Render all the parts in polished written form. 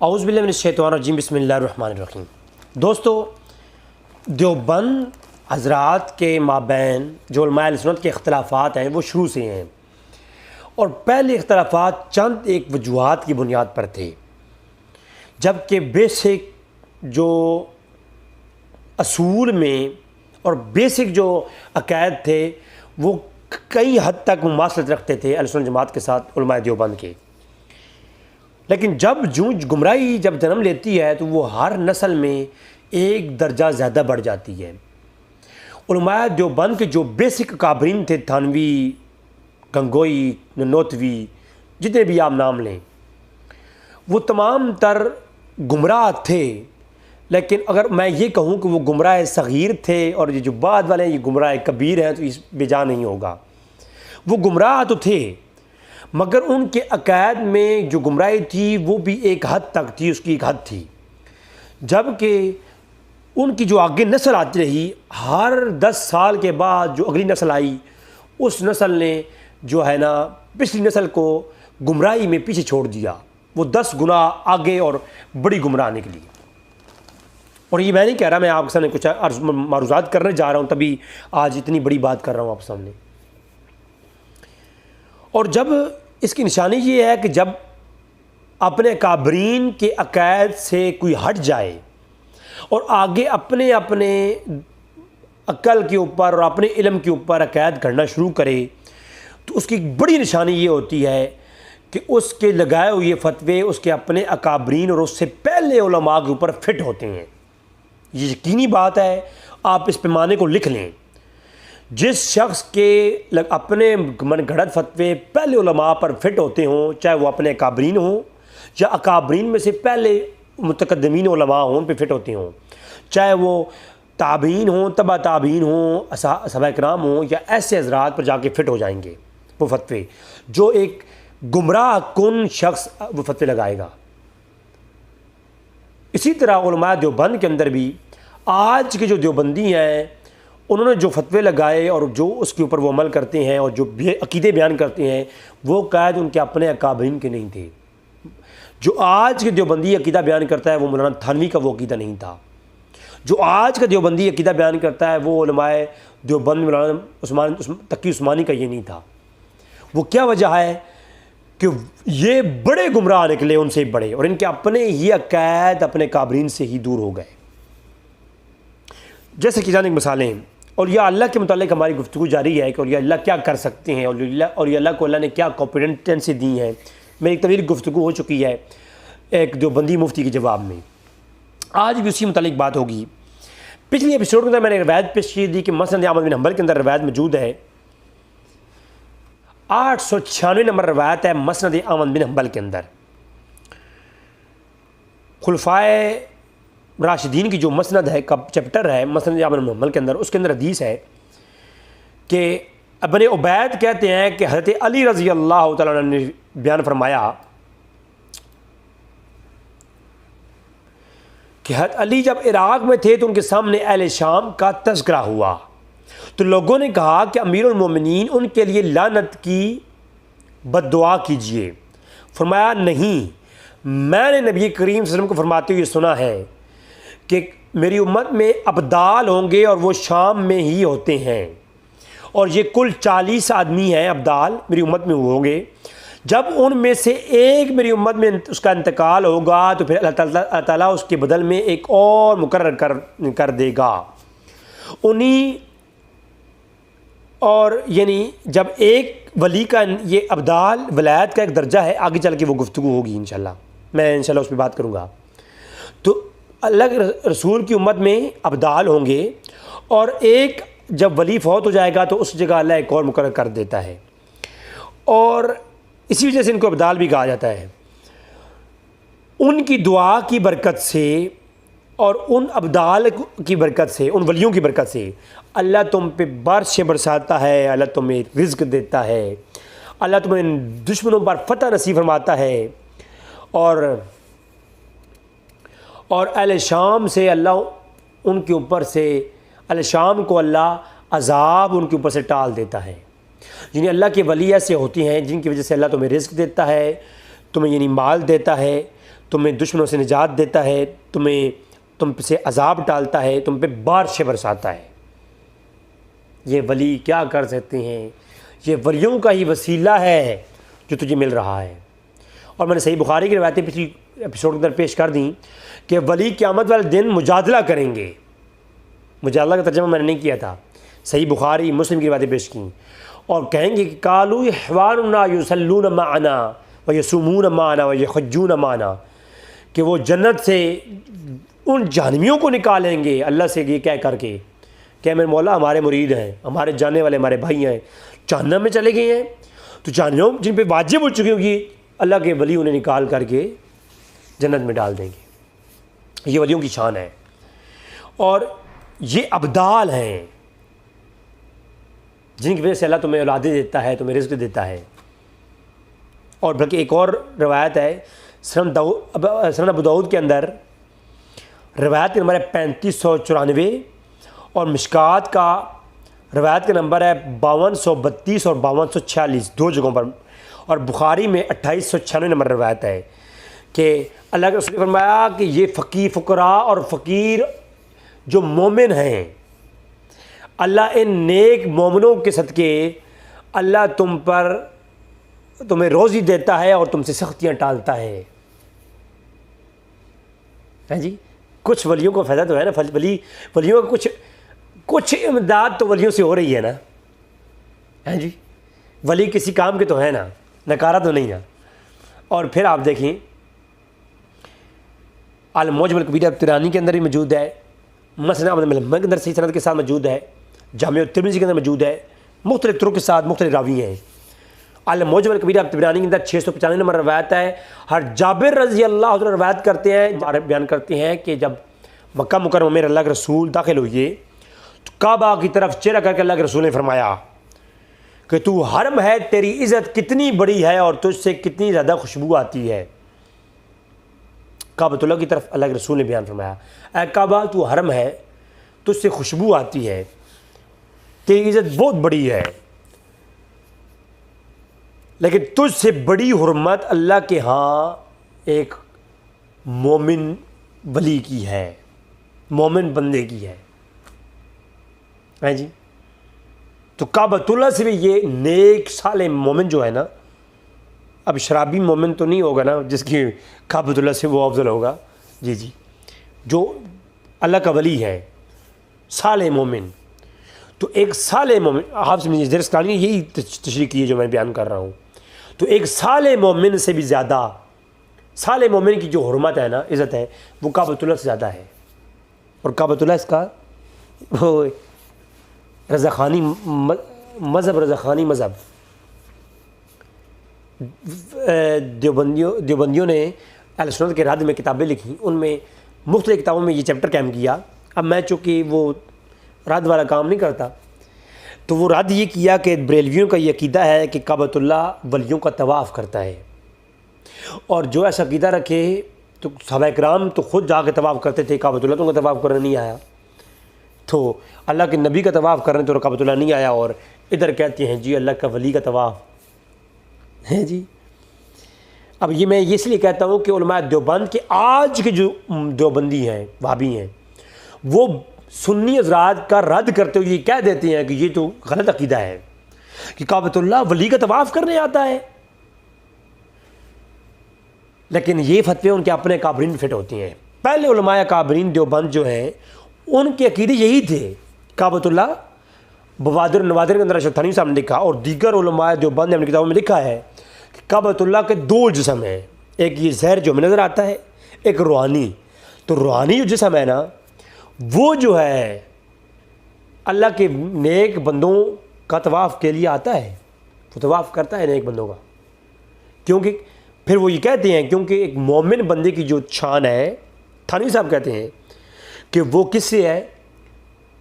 اعوذ باللہ من الشیطان الرجیم، بسم اللہ الرحمن الرحیم۔ دوستو، دیوبند حضرات کے مابین جو علماء اہل سنت کے اختلافات ہیں وہ شروع سے ہیں، اور پہلے اختلافات چند ایک وجوہات کی بنیاد پر تھے، جبکہ بیسک جو اصول میں اور بیسک جو عقائد تھے وہ کئی حد تک مماثلت رکھتے تھے اہل سنت جماعت کے ساتھ علماء دیوبند کے۔ لیکن جب گمراہی جب جنم لیتی ہے تو وہ ہر نسل میں ایک درجہ زیادہ بڑھ جاتی ہے۔ علماء دیوبند کے جو بیسک اکابرین تھے، تھانوی، گنگوئی، ننوتوی، جتنے بھی آپ نام لیں، وہ تمام تر گمراہ تھے۔ لیکن اگر میں یہ کہوں کہ وہ گمراہ صغیر تھے اور یہ جو بعد والے ہیں یہ گمراہ کبیر ہیں تو اس بے جا نہیں ہوگا۔ وہ گمراہ تو تھے، مگر ان کے عقائد میں جو گمراہی تھی وہ بھی ایک حد تک تھی، اس کی ایک حد تھی۔ جبکہ ان کی جو آگے نسل آتی رہی، ہر 10 سال کے بعد جو اگلی نسل آئی، اس نسل نے جو ہے نا پچھلی نسل کو گمراہی میں پیچھے چھوڑ دیا، وہ 10 گنا آگے اور بڑی گمراہ نکلی۔ اور یہ میں نہیں کہہ رہا، میں آپ کے سامنے کچھ معروضات کرنے جا رہا ہوں، تبھی آج اتنی بڑی بات کر رہا ہوں آپ کے سامنے۔ اور جب اس کی نشانی یہ ہے کہ جب اپنے اکابرین کے عقائد سے کوئی ہٹ جائے اور آگے اپنے عقل کے اوپر اور اپنے علم کے اوپر عقائد گھڑنا شروع کرے، تو اس کی ایک بڑی نشانی یہ ہوتی ہے کہ اس کے لگائے ہوئے فتوے اس کے اپنے اکابرین اور اس سے پہلے علماء کے اوپر فٹ ہوتے ہیں۔ یہ یقینی بات ہے، آپ اس پیمانے کو لکھ لیں۔ جس شخص کے اپنے من گھڑت فتوے پہلے علماء پر فٹ ہوتے ہوں، چاہے وہ اپنے اکابرین ہوں یا اکابرین میں سے پہلے متقدمین علماء ہوں ان پہ فٹ ہوتے ہوں، چاہے وہ تابعین ہوں، تبع تابعین ہوں، صحابہ کرام ہوں، یا ایسے حضرات پر جا کے فٹ ہو جائیں گے وہ فتوے، جو ایک گمراہ کن شخص وہ فتوے لگائے گا۔ اسی طرح علماء دیوبند کے اندر بھی آج کے جو دیوبندی ہیں، انہوں نے جو فتوے لگائے اور جو اس کے اوپر وہ عمل کرتے ہیں اور جو عقیدے بیان کرتے ہیں، وہ قائد ان کے اپنے اکابرین کے نہیں تھے۔ جو آج کے دیوبندی عقیدہ بیان کرتا ہے وہ مولانا تھانوی کا وہ عقیدہ نہیں تھا۔ جو آج کا دیوبندی عقیدہ بیان کرتا ہے وہ علماء دیوبند مولانا تقی عثمانی کا یہ نہیں تھا۔ وہ کیا وجہ ہے کہ یہ بڑے گمراہ نکلے ان سے بڑے، اور ان کے اپنے ہی عقائد اپنے اکابرین سے ہی دور ہو گئے۔ جیسے کہ جانب مثالیں، اور یہ اللہ کے متعلق ہماری گفتگو جاری ہے کہ اور یہ اللہ کیا کر سکتے ہیں، اور یہ اللہ کو اللہ نے کیا کمپیٹنسی دی ہیں۔ میری ایک طویل گفتگو ہو چکی ہے ایک دیوبندی مفتی کے جواب میں، آج بھی اسی متعلق بات ہوگی۔ پچھلی ایپیسوڈ کے اندر میں نے روایت پیش کی دی کہ مسند احمد بن حنبل کے اندر روایت موجود ہے، 896 نمبر روایت ہے مسند احمد بن حنبل کے اندر۔ خلفائے راشدین کی جو مسند ہے، چیپٹر ہے مسند احمد بن حنبل کے اندر، اس کے اندر حدیث ہے کہ ابن عبید کہتے ہیں کہ حضرت علی رضی اللہ تعالیٰ عنہ نے بیان فرمایا کہ حضرت علی جب عراق میں تھے تو ان کے سامنے اہل شام کا تذکرہ ہوا، تو لوگوں نے کہا کہ امیر المومنین ان کے لیے لعنت کی بد دعا کیجئے۔ فرمایا نہیں، میں نے نبی کریم صلی اللہ علیہ وسلم کو فرماتے ہوئے سنا ہے کہ میری امت میں ابدال ہوں گے اور وہ شام میں ہی ہوتے ہیں، اور یہ کل 40 آدمی ہیں ابدال میری امت میں ہوں گے۔ جب ان میں سے ایک میری امت میں اس کا انتقال ہوگا تو پھر اللہ تعالیٰ اس کے بدل میں ایک اور مقرر کر دے گا انہیں، اور یعنی جب ایک ولی کا یہ ابدال ولایت کا ایک درجہ ہے، آگے چل کے وہ گفتگو ہوگی انشاءاللہ، میں انشاءاللہ اس پہ بات کروں گا۔ تو اللہ کے رسول کی امت میں ابدال ہوں گے، اور ایک جب ولی فوت ہو جائے گا تو اس جگہ اللہ ایک اور مقرر کر دیتا ہے، اور اسی وجہ سے ان کو ابدال بھی کہا جاتا ہے۔ ان کی دعا کی برکت سے اور ان ابدال کی برکت سے، ان ولیوں کی برکت سے اللہ تم پہ بارشیں برساتا ہے، اللہ تمہیں رزق دیتا ہے، اللہ تمہیں دشمنوں پر فتح نصیب فرماتا ہے، اور اہل شام سے اللہ ان کے اوپر سے، اہل شام کو اللہ عذاب ان کے اوپر سے ٹال دیتا ہے۔ یعنی اللہ کے ولی ایسے ہوتے ہیں جن کی وجہ سے اللہ تمہیں رزق دیتا ہے، تمہیں یعنی مال دیتا ہے، تمہیں دشمنوں سے نجات دیتا ہے، تم سے عذاب ٹالتا ہے، تم پہ بارشیں برساتا ہے۔ یہ ولی کیا کر سکتے ہیں؟ یہ ولیوں کا ہی وسیلہ ہے جو تجھے مل رہا ہے۔ اور میں نے صحیح بخاری کی روایتیں پچھلی ایپیسوڈ کے اندر پیش کر دیں کہ ولی قیامت والے دن مجادلہ کریں گے۔ مجادلہ کا ترجمہ میں نے نہیں کیا تھا، صحیح بخاری مسلم کی روایتیں پیش کیں، اور کہیں گے کہ قالوا اخواننا یصلون معنا ویصومون معنا ویحجون معنا، کہ وہ جنت سے ان جہنمیوں کو نکالیں گے اللہ سے یہ کہہ کر کے کہ میرے مولا ہمارے مرید ہیں، ہمارے جاننے والے ہمارے بھائی ہیں، جہنم میں چلے گئے ہیں، تو جہنم جن پہ واجب ہو چکی ہوگی اللہ کے ولی انہیں نکال کر کے جنت میں ڈال دیں گے۔ یہ ولیوں کی شان ہے، اور یہ ابدال ہیں جن کی وجہ سے اللہ تمہیں اولادیں دیتا ہے، تمہیں رزق دیتا ہے۔ اور بلکہ ایک اور روایت ہے سنن ابو داؤد کے اندر، روایت کا نمبر ہے 3594، اور مشکات کا روایت کا نمبر ہے 5232 اور 5246 دو جگہوں پر، اور بخاری میں 2896 نمبر روایت ہے کہ اللہ کے رسول نے فرمایا کہ یہ فقراء اور فقیر جو مومن ہیں، اللہ ان نیک مومنوں کے صدقے اللہ تمہیں روزی دیتا ہے اور تم سے سختیاں ٹالتا ہے۔ جی کچھ ولیوں کو فائدہ تو ہے نا، ولیوں کا کچھ امداد تو ولیوں سے ہو رہی ہے نا، جی ولی کسی کام کے تو ہے نا، نکارہ تو نہیں نا۔ اور پھر آپ دیکھیں المعجم الکبیر طبرانی کے اندر بھی موجود ہے، مسند احمد بن حنبل کے اندر صحیح سند کے ساتھ موجود ہے، جامع ترمذی کے اندر موجود ہے، مختلف طرق کے ساتھ مختلف راوی ہیں۔ المعجم الکبیر طبرانی کے اندر 695 نمبر روایت ہے۔ ہر جابر رضی اللہ عنہ روایت کرتے ہیں، بیان کرتے ہیں کہ جب مکہ مکرمہ میں اللہ کے رسول داخل ہوئے تو کعبہ کی طرف چہرہ کر کے اللہ کے رسول نے فرمایا کہ تو حرم ہے، تیری عزت کتنی بڑی ہے اور تجھ سے کتنی زیادہ خوشبو آتی ہے۔ کعبۃ اللہ کی طرف اللہ کے رسول نے بیان فرمایا، اے کعبہ تو حرم ہے، تجھ سے خوشبو آتی ہے، تیری عزت بہت بڑی ہے، لیکن تجھ سے بڑی حرمت اللہ کے ہاں ایک مومن ولی کی ہے، مومن بندے کی ہے۔ جی تو کعبۃ اللہ سے بھی یہ نیک صالح مومن جو ہے نا، اب شرابی مومن تو نہیں ہوگا نا جس کی کعبۃ اللہ سے وہ افضل ہوگا، جی جو اللہ کا ولی ہے صالح مومن، تو ایک صالح مومن، آپ سے درس کہانی نے یہی تشریح کی ہے جو میں بیان کر رہا ہوں، تو ایک صالح مومن سے بھی زیادہ، صالح مومن کی جو حرمت ہے نا، عزت ہے، وہ کعبۃ اللہ سے زیادہ ہے۔ اور کعبۃ اللہ اس کا وہ رضاخانی مذہب دیوبندیوں نے اہل سنت کے رد میں کتابیں لکھی، ان میں مختلف کتابوں میں یہ چیپٹر قائم کیا۔ اب میں چونکہ وہ رد والا کام نہیں کرتا، تو وہ رد یہ کیا کہ بریلویوں کا یہ عقیدہ ہے کہ کعبۃ اللہ ولیوں کا طواف کرتا ہے، اور جو ایسا عقیدہ رکھے تو صحابہ کرام تو خود جا کے طواف کرتے تھے، کعبۃ اللہ تو ان کا طواف کرنے نہیں آیا، تو اللہ کے نبی کا طواف کرنے تو کعبۃ اللہ نہیں آیا، اور ادھر کہتے ہیں جی اللہ کا ولی کا طواف ہے۔ جی اب یہ میں اس لیے کہتا ہوں کہ علماء دیوبند کے آج کے جو دیوبندی ہیں، وہابی ہیں، وہ سنی حضرات کا رد کرتے ہوئے یہ کہہ دیتے ہیں کہ یہ تو غلط عقیدہ ہے کہ کعبۃ اللہ ولی کا طواف کرنے آتا ہے، لیکن یہ فتوے ان کے اپنے کابرین فٹ ہوتے ہیں۔ پہلے علماء کابرین دیوبند جو ہیں ان کے عقیدے یہی تھے، کعبۃ اللہ بوادر النوادر کے اندر اشرف تھانوی صاحب نے لکھا، اور دیگر علماء دیوبند نے اپنی کتابوں میں لکھا ہے کہ کعبۃ اللہ کے دو جسم ہیں، ایک یہ زہر جو ہمیں نظر آتا ہے، ایک روحانی۔ تو روحانی جو جسم ہے نا، وہ جو ہے اللہ کے نیک بندوں کا طواف کے لیے آتا ہے، وہ طواف کرتا ہے نیک بندوں کا، کیونکہ پھر وہ یہ کہتے ہیں کیونکہ ایک مومن بندے کی جو شان ہے، تھانوی صاحب کہتے ہیں کہ وہ کس سے ہے،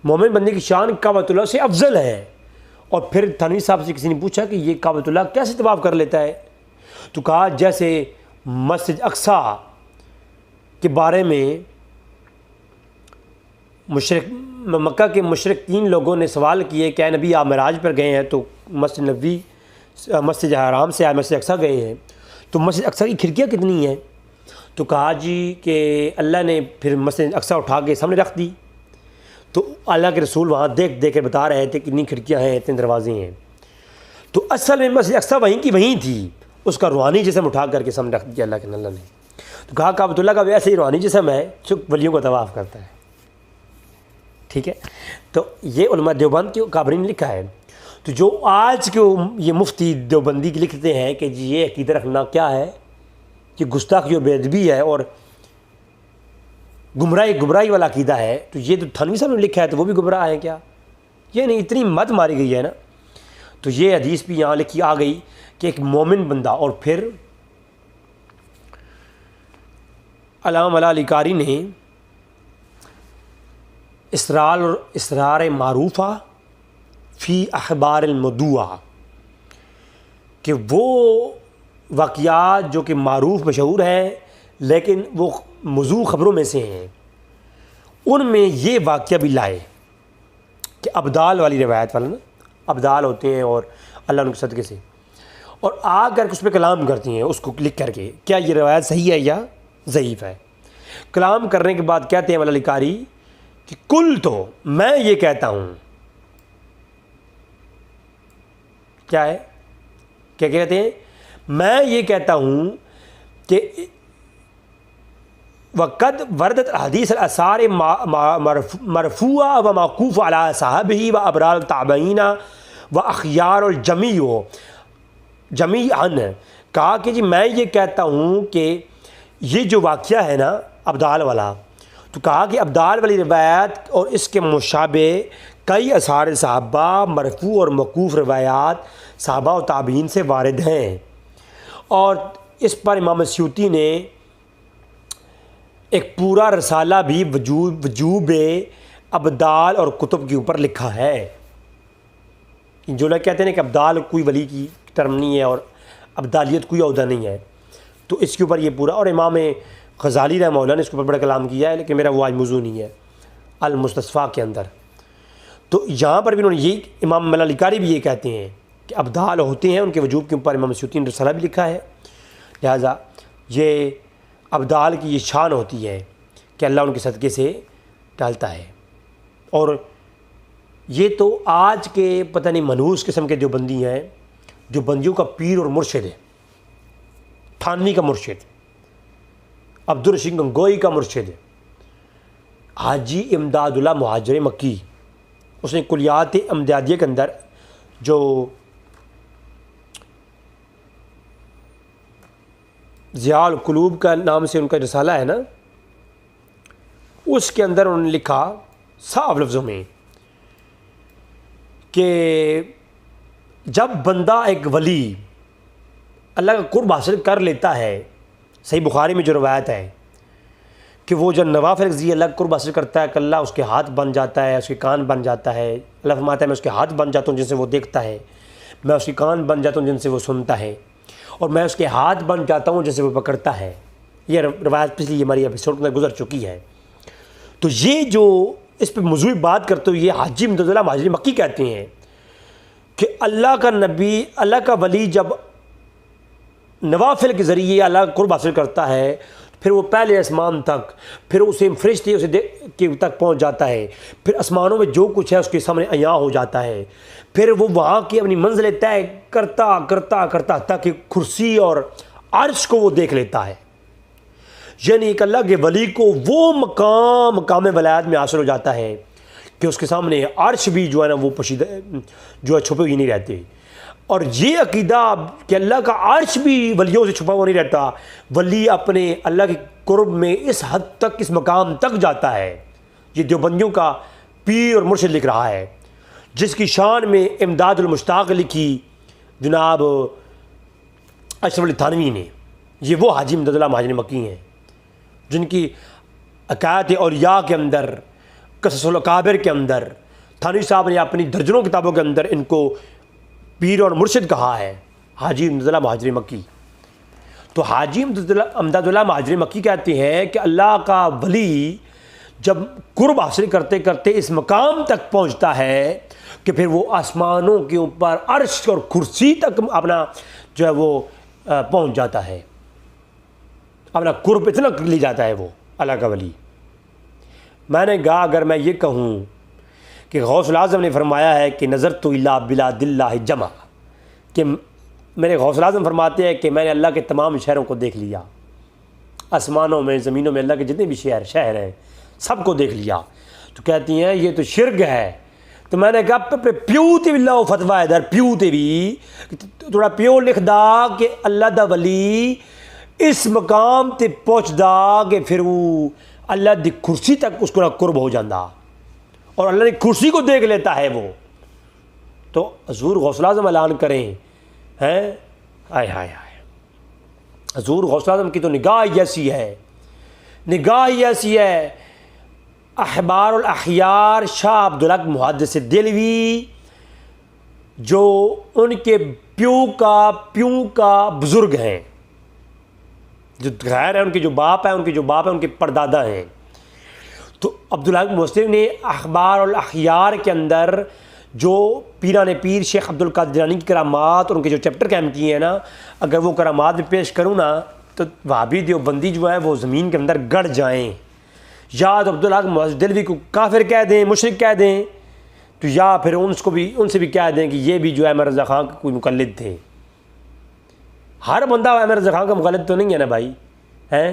مومن بندے کی شان کعبۃ اللہ سے افضل ہے۔ اور پھر تھانوی صاحب سے کسی نے پوچھا کہ یہ کعبۃ اللہ کیسے طواف کر لیتا ہے، تو کہا جیسے مسجد اقصیٰ کے بارے میں مکہ کے مشرکین لوگوں نے سوال کیے کہ اے نبی آپ معراج پر گئے ہیں تو مسجد نبوی مسجد حرام سے آئے مسجد اقصیٰ گئے ہیں، تو مسجد اقصیٰ کی کھڑکیاں کتنی ہیں؟ تو کہا جی کہ اللہ نے پھر مسجد اقصیٰ اٹھا کے سامنے رکھ دی، تو اللہ کے رسول وہاں دیکھ دیکھ کے بتا رہے تھے کہ اتنی کھڑکیاں ہیں، اتنے دروازے ہیں. تو اصل میں مسجد اقصیٰ وہیں کی وہیں تھی، اس کا روحانی جسم اٹھا کر کے سامنے رکھ دیا اللہ کے اللہ نے. تو کہا کعبۃ اللہ کا بھی ایسے ہی روحانی جسم ہے جو ولیوں کو طواف کرتا ہے. ٹھیک ہے، تو یہ علماء دیوبند کے کابرین نے لکھا ہے. تو جو آج کے یہ مفتی دیوبندی کی لکھتے ہیں کہ جی یہ عقیدہ رکھنا کیا ہے کہ گستاخی و بے ادبی ہے اور گمراہی والا عقیدہ ہے، تو یہ تو تھانوی صاحب نے لکھا ہے تو وہ بھی گمراہ ہیں کیا؟ یہ نہیں، اتنی مت ماری گئی ہے نا. تو یہ حدیث بھی یہاں لکھی آ گئی کہ ایک مومن بندہ. اور پھر علامہ مولا علی قاری نے اسرار معروفہ فی اخبار المدوعہ، کہ وہ واقعات جو کہ معروف مشہور ہیں لیکن وہ موضوع خبروں میں سے ہیں، ان میں یہ واقعہ بھی لائے کہ ابدال والی روایت والا نا، ابدال ہوتے ہیں اور اللہ ان کے صدقے سے، اور آ کر کے اس پہ کلام کرتی ہیں اس کو لکھ کر کے کیا یہ روایت صحیح ہے یا ضعیف ہے. کلام کرنے کے بعد کہتے ہیں مولا علی قاری کہ کل تو میں یہ کہتا ہوں، کیا ہے، کیا کہتے ہیں، میں یہ کہتا ہوں کہ وقد وردت حدیث الآثار مرفوعہ و موقوف علی صحابہ و ابرار التابعین و اخیار جمیعاً. کہا کہ جی میں یہ کہتا ہوں کہ یہ جو واقعہ ہے نا ابدال والا، تو کہا کہ ابدال والی روایت اور اس کے مشابہ کئی آثار صحابہ مرفوع اور موقوف روایات صحابہ و تابعین سے وارد ہیں. اور اس پر امام سیوطی نے ایک پورا رسالہ بھی وجوب ابدال اور کتب کے اوپر لکھا ہے. جو لوگ کہتے ہیں کہ ابدال کوئی ولی کی ٹرم نہیں ہے اور ابدالیت کوئی عہدہ نہیں ہے، تو اس کے اوپر یہ پورا، اور امام غزالی رحمہ اللہ نے اس کے اوپر بڑا کلام کیا ہے، لیکن میرا وہ آج موضوع نہیں ہے المستصفیٰ کے اندر. تو یہاں پر بھی انہوں نے یہی، امام مولا علی قاری بھی یہ کہتے ہیں کہ ابدال ہوتے ہیں، ان کے وجوب کے اوپر امام سیوطی نے رسالہ بھی لکھا ہے. لہٰذا یہ ابدال کی یہ شان ہوتی ہے کہ اللہ ان کے صدقے سے ڈالتا ہے. اور یہ تو آج کے پتہ نہیں منحوس قسم کے دیوبندی ہیں، جو بندیوں کا پیر اور مرشد ہے، تھانوی کا مرشد، عبدالرشید گنگوئی کا مرشد، حاجی امداد اللہ مہاجر مکی. اس نے کلیات امدادیہ کے اندر جو ضیاء القلوب کا نام سے ان کا رسالہ ہے نا، اس کے اندر انہوں نے لکھا صاف لفظوں میں کہ جب بندہ ایک ولی اللہ کا قرب حاصل کر لیتا ہے، صحیح بخاری میں جو روایت ہے کہ وہ جب نوافل رضی اللہ کا قرب حاصل کرتا ہے کہ اللہ اس کے ہاتھ بن جاتا ہے، اس کے کان بن جاتا ہے. اللہ فرماتا ہے میں اس کے ہاتھ بن جاتا ہوں جن سے وہ دیکھتا ہے، میں اس کے کان بن جاتا ہوں جن سے وہ سنتا ہے، اور میں اس کے ہاتھ بن جاتا ہوں جیسے وہ پکڑتا ہے. یہ روایت پچھلی ہماری ایپیسوڈ میں گزر چکی ہے. تو یہ جو اس پہ موضوعی بات کرتے ہوئے یہ حاجی امداد اللہ مہاجر مکی کہتے ہیں کہ اللہ کا نبی، اللہ کا ولی جب نوافل کے ذریعے اللہ کا قرب حاصل کرتا ہے، پھر وہ پہلے آسمان تک، پھر اسے فرشتے اسے کے تک پہنچ جاتا ہے، پھر آسمانوں میں جو کچھ ہے اس کے سامنے عیاں ہو جاتا ہے، پھر وہ وہاں کی اپنی منزلیں طے کرتا کرتا کرتا تاکہ کرسی اور عرش کو وہ دیکھ لیتا ہے. یعنی ایک اللہ کے ولی کو وہ مقام ولایت میں حاصل ہو جاتا ہے کہ اس کے سامنے عرش بھی جو ہے نا وہ پوشیدہ جو ہے چھپے ہوئے نہیں رہتے. اور یہ عقیدہ کہ اللہ کا عرش بھی ولیوں سے چھپا ہوا نہیں رہتا، ولی اپنے اللہ کے قرب میں اس حد تک، اس مقام تک جاتا ہے. یہ دیوبندیوں کا پیر اور مرشد لکھ رہا ہے، جس کی شان میں امداد المشتاق لکھی جناب اشرف علی تھانوی نے. یہ وہ حاجی امداد اللہ مہاجر مکی ہیں جن کی عقائد اولیاء کے اندر، قصص الاکابر کے اندر، تھانوی صاحب نے اپنی درجنوں کتابوں کے اندر ان کو پیر اور مرشد کہا ہے، حاجی امداد اللہ مہاجر مکی. تو حاجی امداد اللہ مہاجر مکی کہتے ہیں کہ اللہ کا ولی جب قرب حاصل کرتے کرتے اس مقام تک پہنچتا ہے کہ پھر وہ آسمانوں کے اوپر عرش اور کرسی تک اپنا جو ہے وہ پہنچ جاتا ہے. اپنا قرب اتنا لی جاتا ہے وہ اللہ کا ولی۔ میں نے کہا اگر میں یہ کہوں کہ غوث الاعظم نے فرمایا ہے کہ نظرت الی بلاد اللہ جمع، کہ میرے غوث الاعظم فرماتے ہیں کہ میں نے اللہ کے تمام شہروں کو دیکھ لیا، آسمانوں میں زمینوں میں اللہ کے جتنے بھی شہر ہیں سب کو دیکھ لیا، تو کہتی ہیں یہ تو شرک ہے۔ تو میں نے کہا پیو تے بھی لاؤ فتویٰ ادھر، پیو تے بھی تھوڑا پیو لکھ دا کہ اللہ دا ولی اس مقام تے پہنچ دا کہ پھر وہ اللہ دی کرسی تک اس کو قرب ہو جاندہ، اور اللہ کی کرسی کو دیکھ لیتا ہے وہ۔ تو حضور غوث الاعظم اعلان کریں ہیں، ہائے ہائے ہائے، حضور غوث الاعظم کی تو نگاہ ہی ایسی ہے، نگاہ ہی ایسی ہے۔ احبار الاخیار شاہ عبدالحق محدث دہلوی جو ان کے پیو کا بزرگ ہیں، جو غیر ہے ان کے جو باپ ہیں، ان کے پردادا ہیں، تو عبدالحق محدث نے اخبار الاخیار کے اندر جو پیران پیر شیخ عبدالقادر جیلانی کی کرامات اور ان کے جو چیپٹر قائم کیے ہیں نا، اگر وہ کرامات میں پیش کروں نا تو وہابی دیوبندی جو ہے وہ زمین کے اندر گڑ جائیں، یا تو عبدالحق محدث دہلوی کو کافر کہہ دیں، مشرک کہہ دیں، تو یا پھر ان سے بھی کہہ دیں کہ یہ بھی جو ہے احمد رضا خان کے کوئی مقلد تھے۔ ہر بندہ احمد رضا خان کا مقلد تو نہیں ہے نا بھائی، ہیں؟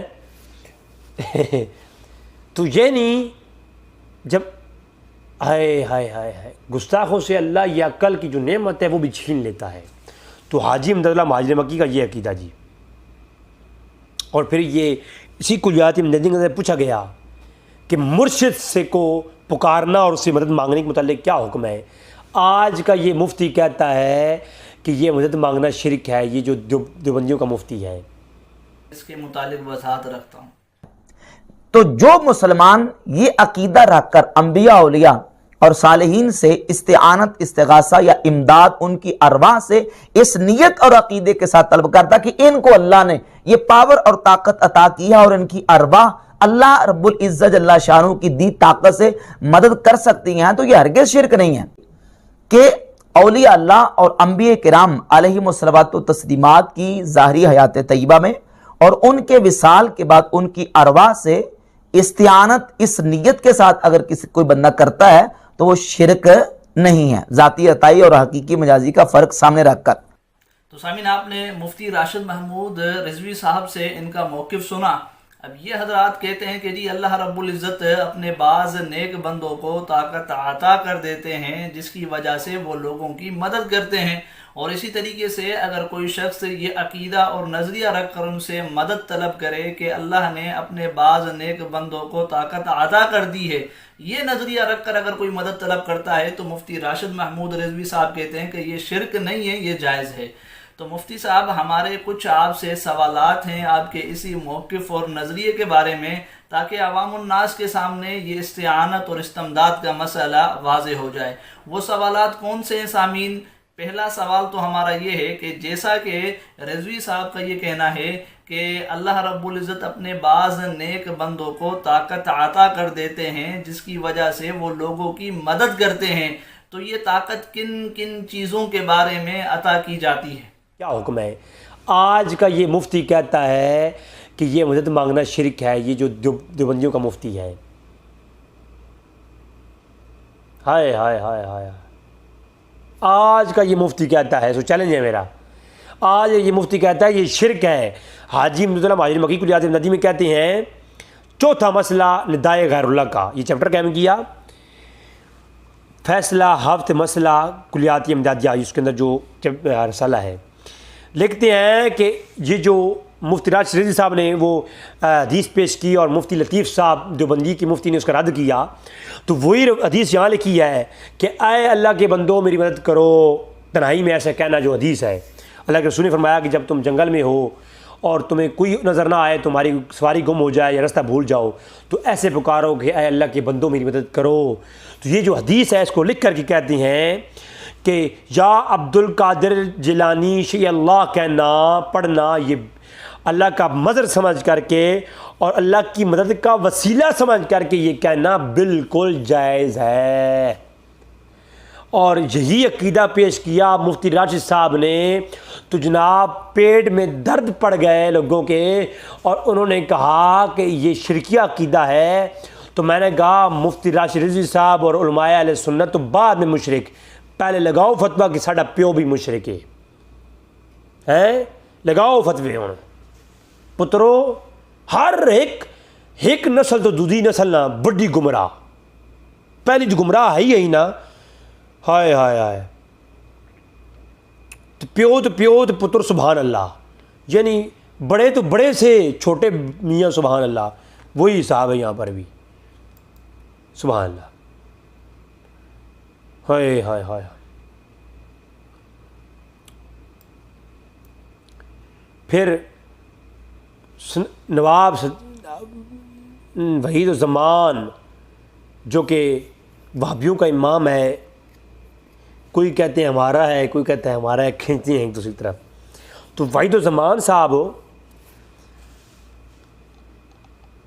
تو یہ نہیں، جب ہائے ہائے ہائے ہائے گستاخوں سے اللہ یہ عقل کی جو نعمت ہے وہ بھی چھین لیتا ہے۔ تو حاجی امداد اللہ مہاجر مکی کا یہ عقیدہ جی۔ اور پھر یہ اسی کلیات امدادی کے اندر پوچھا گیا کہ مرشد سے کو پکارنا اور اس سے مدد مانگنے کے متعلق کیا حکم ہے؟ آج کا یہ مفتی کہتا ہے کہ یہ مدد مانگنا شرک ہے، یہ جو دیوبندیوں کا مفتی ہے۔ اس کے متعلق وضاحت رکھتا ہوں۔ تو جو مسلمان یہ عقیدہ رکھ کر انبیاء اولیاء اور صالحین سے استعانت، استغاثہ یا امداد ان کی ارواح سے اس نیت اور عقیدے کے ساتھ طلب کرتا کہ ان کو اللہ نے یہ پاور اور طاقت عطا کی ہے اور ان کی ارواح اللہ رب العزت جل شانہ کی دی طاقت سے مدد کر سکتی ہیں، تو یہ ہرگز شرک نہیں ہے کہ اولیاء اللہ اور انبیاء کرام علیہم الصلوات و تسلیمات کی ظاہری حیات طیبہ میں اور ان کے وصال کے بعد ان کی ارواح سے استعانت اس نیت کے ساتھ اگر کوئی بندہ کرتا ہے تو وہ شرک نہیں ہے، ذاتی عطائی اور حقیقی مجازی کا فرق سامنے رکھ کر۔ تو سامعین، آپ نے مفتی راشد محمود رضوی صاحب سے ان کا موقف سنا۔ اب یہ حضرات کہتے ہیں کہ جی اللہ رب العزت اپنے بعض نیک بندوں کو طاقت عطا کر دیتے ہیں جس کی وجہ سے وہ لوگوں کی مدد کرتے ہیں، اور اسی طریقے سے اگر کوئی شخص یہ عقیدہ اور نظریہ رکھ کر ان سے مدد طلب کرے کہ اللہ نے اپنے بعض نیک بندوں کو طاقت عطا کر دی ہے، یہ نظریہ رکھ کر اگر کوئی مدد طلب کرتا ہے تو مفتی راشد محمود رضوی صاحب کہتے ہیں کہ یہ شرک نہیں ہے، یہ جائز ہے۔ تو مفتی صاحب، ہمارے کچھ آپ سے سوالات ہیں آپ کے اسی موقف اور نظریے کے بارے میں، تاکہ عوام الناس کے سامنے یہ استعانت اور استمداد کا مسئلہ واضح ہو جائے۔ وہ سوالات کون سے ہیں سامعین؟ پہلا سوال تو ہمارا یہ ہے کہ جیسا کہ رضوی صاحب کا یہ کہنا ہے کہ اللہ رب العزت اپنے بعض نیک بندوں کو طاقت عطا کر دیتے ہیں جس کی وجہ سے وہ لوگوں کی مدد کرتے ہیں، تو یہ طاقت کن کن چیزوں کے بارے میں عطا کی جاتی ہے؟ کیا حکم ہے؟ آج کا یہ مفتی کہتا ہے کہ یہ مدد مانگنا شرک ہے، یہ جو دیوبندیوں کا مفتی ہے۔ ہائے ہائے ہائے ہائے، آج کا یہ مفتی کہتا ہے، سو چیلنج ہے میرا، آج یہ مفتی کہتا ہے یہ شرک ہے۔ حاجی امداد اللہ مہاجر مکی کلیات امدادی میں کہتے ہیں چوتھا مسئلہ ندائے غیر اللہ کا، یہ چیپٹر قائم کیا، فیصلہ ہفت مسئلہ کلیات امدادیہ، اس کے اندر جو رسالہ ہے، لکھتے ہیں کہ یہ جو مفتی راشد رضوی صاحب نے وہ حدیث پیش کی اور مفتی لطیف صاحب دیوبندی کی مفتی نے اس کا رد کیا، تو وہی حدیث یہاں لکھی ہے کہ اے اللہ کے بندوں میری مدد کرو، تنہائی میں ایسا کہنا جو حدیث ہے۔ اللہ کے رسول نے فرمایا کہ جب تم جنگل میں ہو اور تمہیں کوئی نظر نہ آئے، تمہاری سواری گم ہو جائے یا راستہ بھول جاؤ، تو ایسے پکارو کہ اے اللہ کے بندوں میری مدد کرو۔ تو یہ جو حدیث ہے اس کو لکھ کر کے کہتے ہیں کہ یا عبد القادر جیلانی شیع اللہ کہنا، پڑھنا، یہ اللہ کا مظہر سمجھ کر کے اور اللہ کی مدد کا وسیلہ سمجھ کر کے یہ کہنا بالکل جائز ہے۔ اور یہی عقیدہ پیش کیا مفتی راشد صاحب نے تو جناب پیٹ میں درد پڑ گئے لوگوں کے، اور انہوں نے کہا کہ یہ شرکیہ عقیدہ ہے۔ تو میں نے کہا مفتی راشد رضوی صاحب اور علماء اہل سنت تو بعد میں مشرک، پہلے لگاؤ فتویٰ کہ ساڈا پیو بھی مشرک ہے، لگاؤ فتوے ہوں پترو۔ ہر ایک نسل تو دوسری نسل نہ بڑی گمراہ، پہلی جو گمراہ ہے ہی نا، ہائے ہائے ہائے، تو پیو تو پتر سبحان اللہ، یعنی بڑے تو بڑے سے چھوٹے میاں سبحان اللہ، وہی حساب ہے یہاں پر بھی، سبحان اللہ، ہائے ہائے ہائے۔ پھر نواب وحید الزمان جو کہ وہابیوں کا امام ہے، کوئی کہتے ہیں ہمارا ہے، کوئی کہتا ہے ہمارا ہے، کھینچتے ہیں ایک دوسری طرف۔ تو وحید الزمان صاحب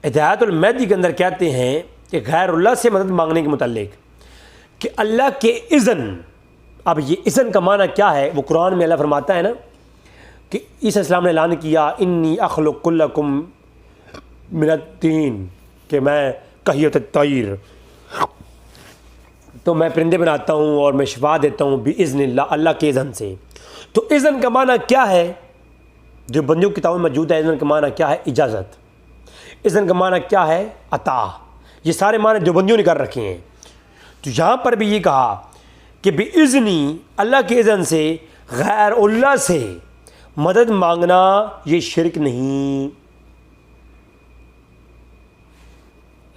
ہدایت المہدی کے اندر کہتے ہیں کہ غیر اللہ سے مدد مانگنے کے متعلق کہ اللہ کے اذن، اب یہ اذن کا معنی کیا ہے؟ وہ قرآن میں اللہ فرماتا ہے نا کہ عیسیٰ السلام نے اعلان کیا انی اخلق لکم من الطین، کہ میں کہیت الطیر، تو میں پرندے بناتا ہوں اور میں شفا دیتا ہوں باذن اللہ، اللہ کے اذن سے۔ تو اذن کا معنی کیا ہے؟ جو بندیوں کی کتابوں میں موجود ہے، اذن کا معنی کیا ہے؟ اجازت۔ اذن کا معنی کیا ہے؟ عطا۔ یہ سارے معنی جو بندیوں نے کر رکھے ہیں۔ تو یہاں پر بھی یہ کہا کہ باذنی، اللہ کے اذن سے غیر اللہ سے مدد مانگنا یہ شرک نہیں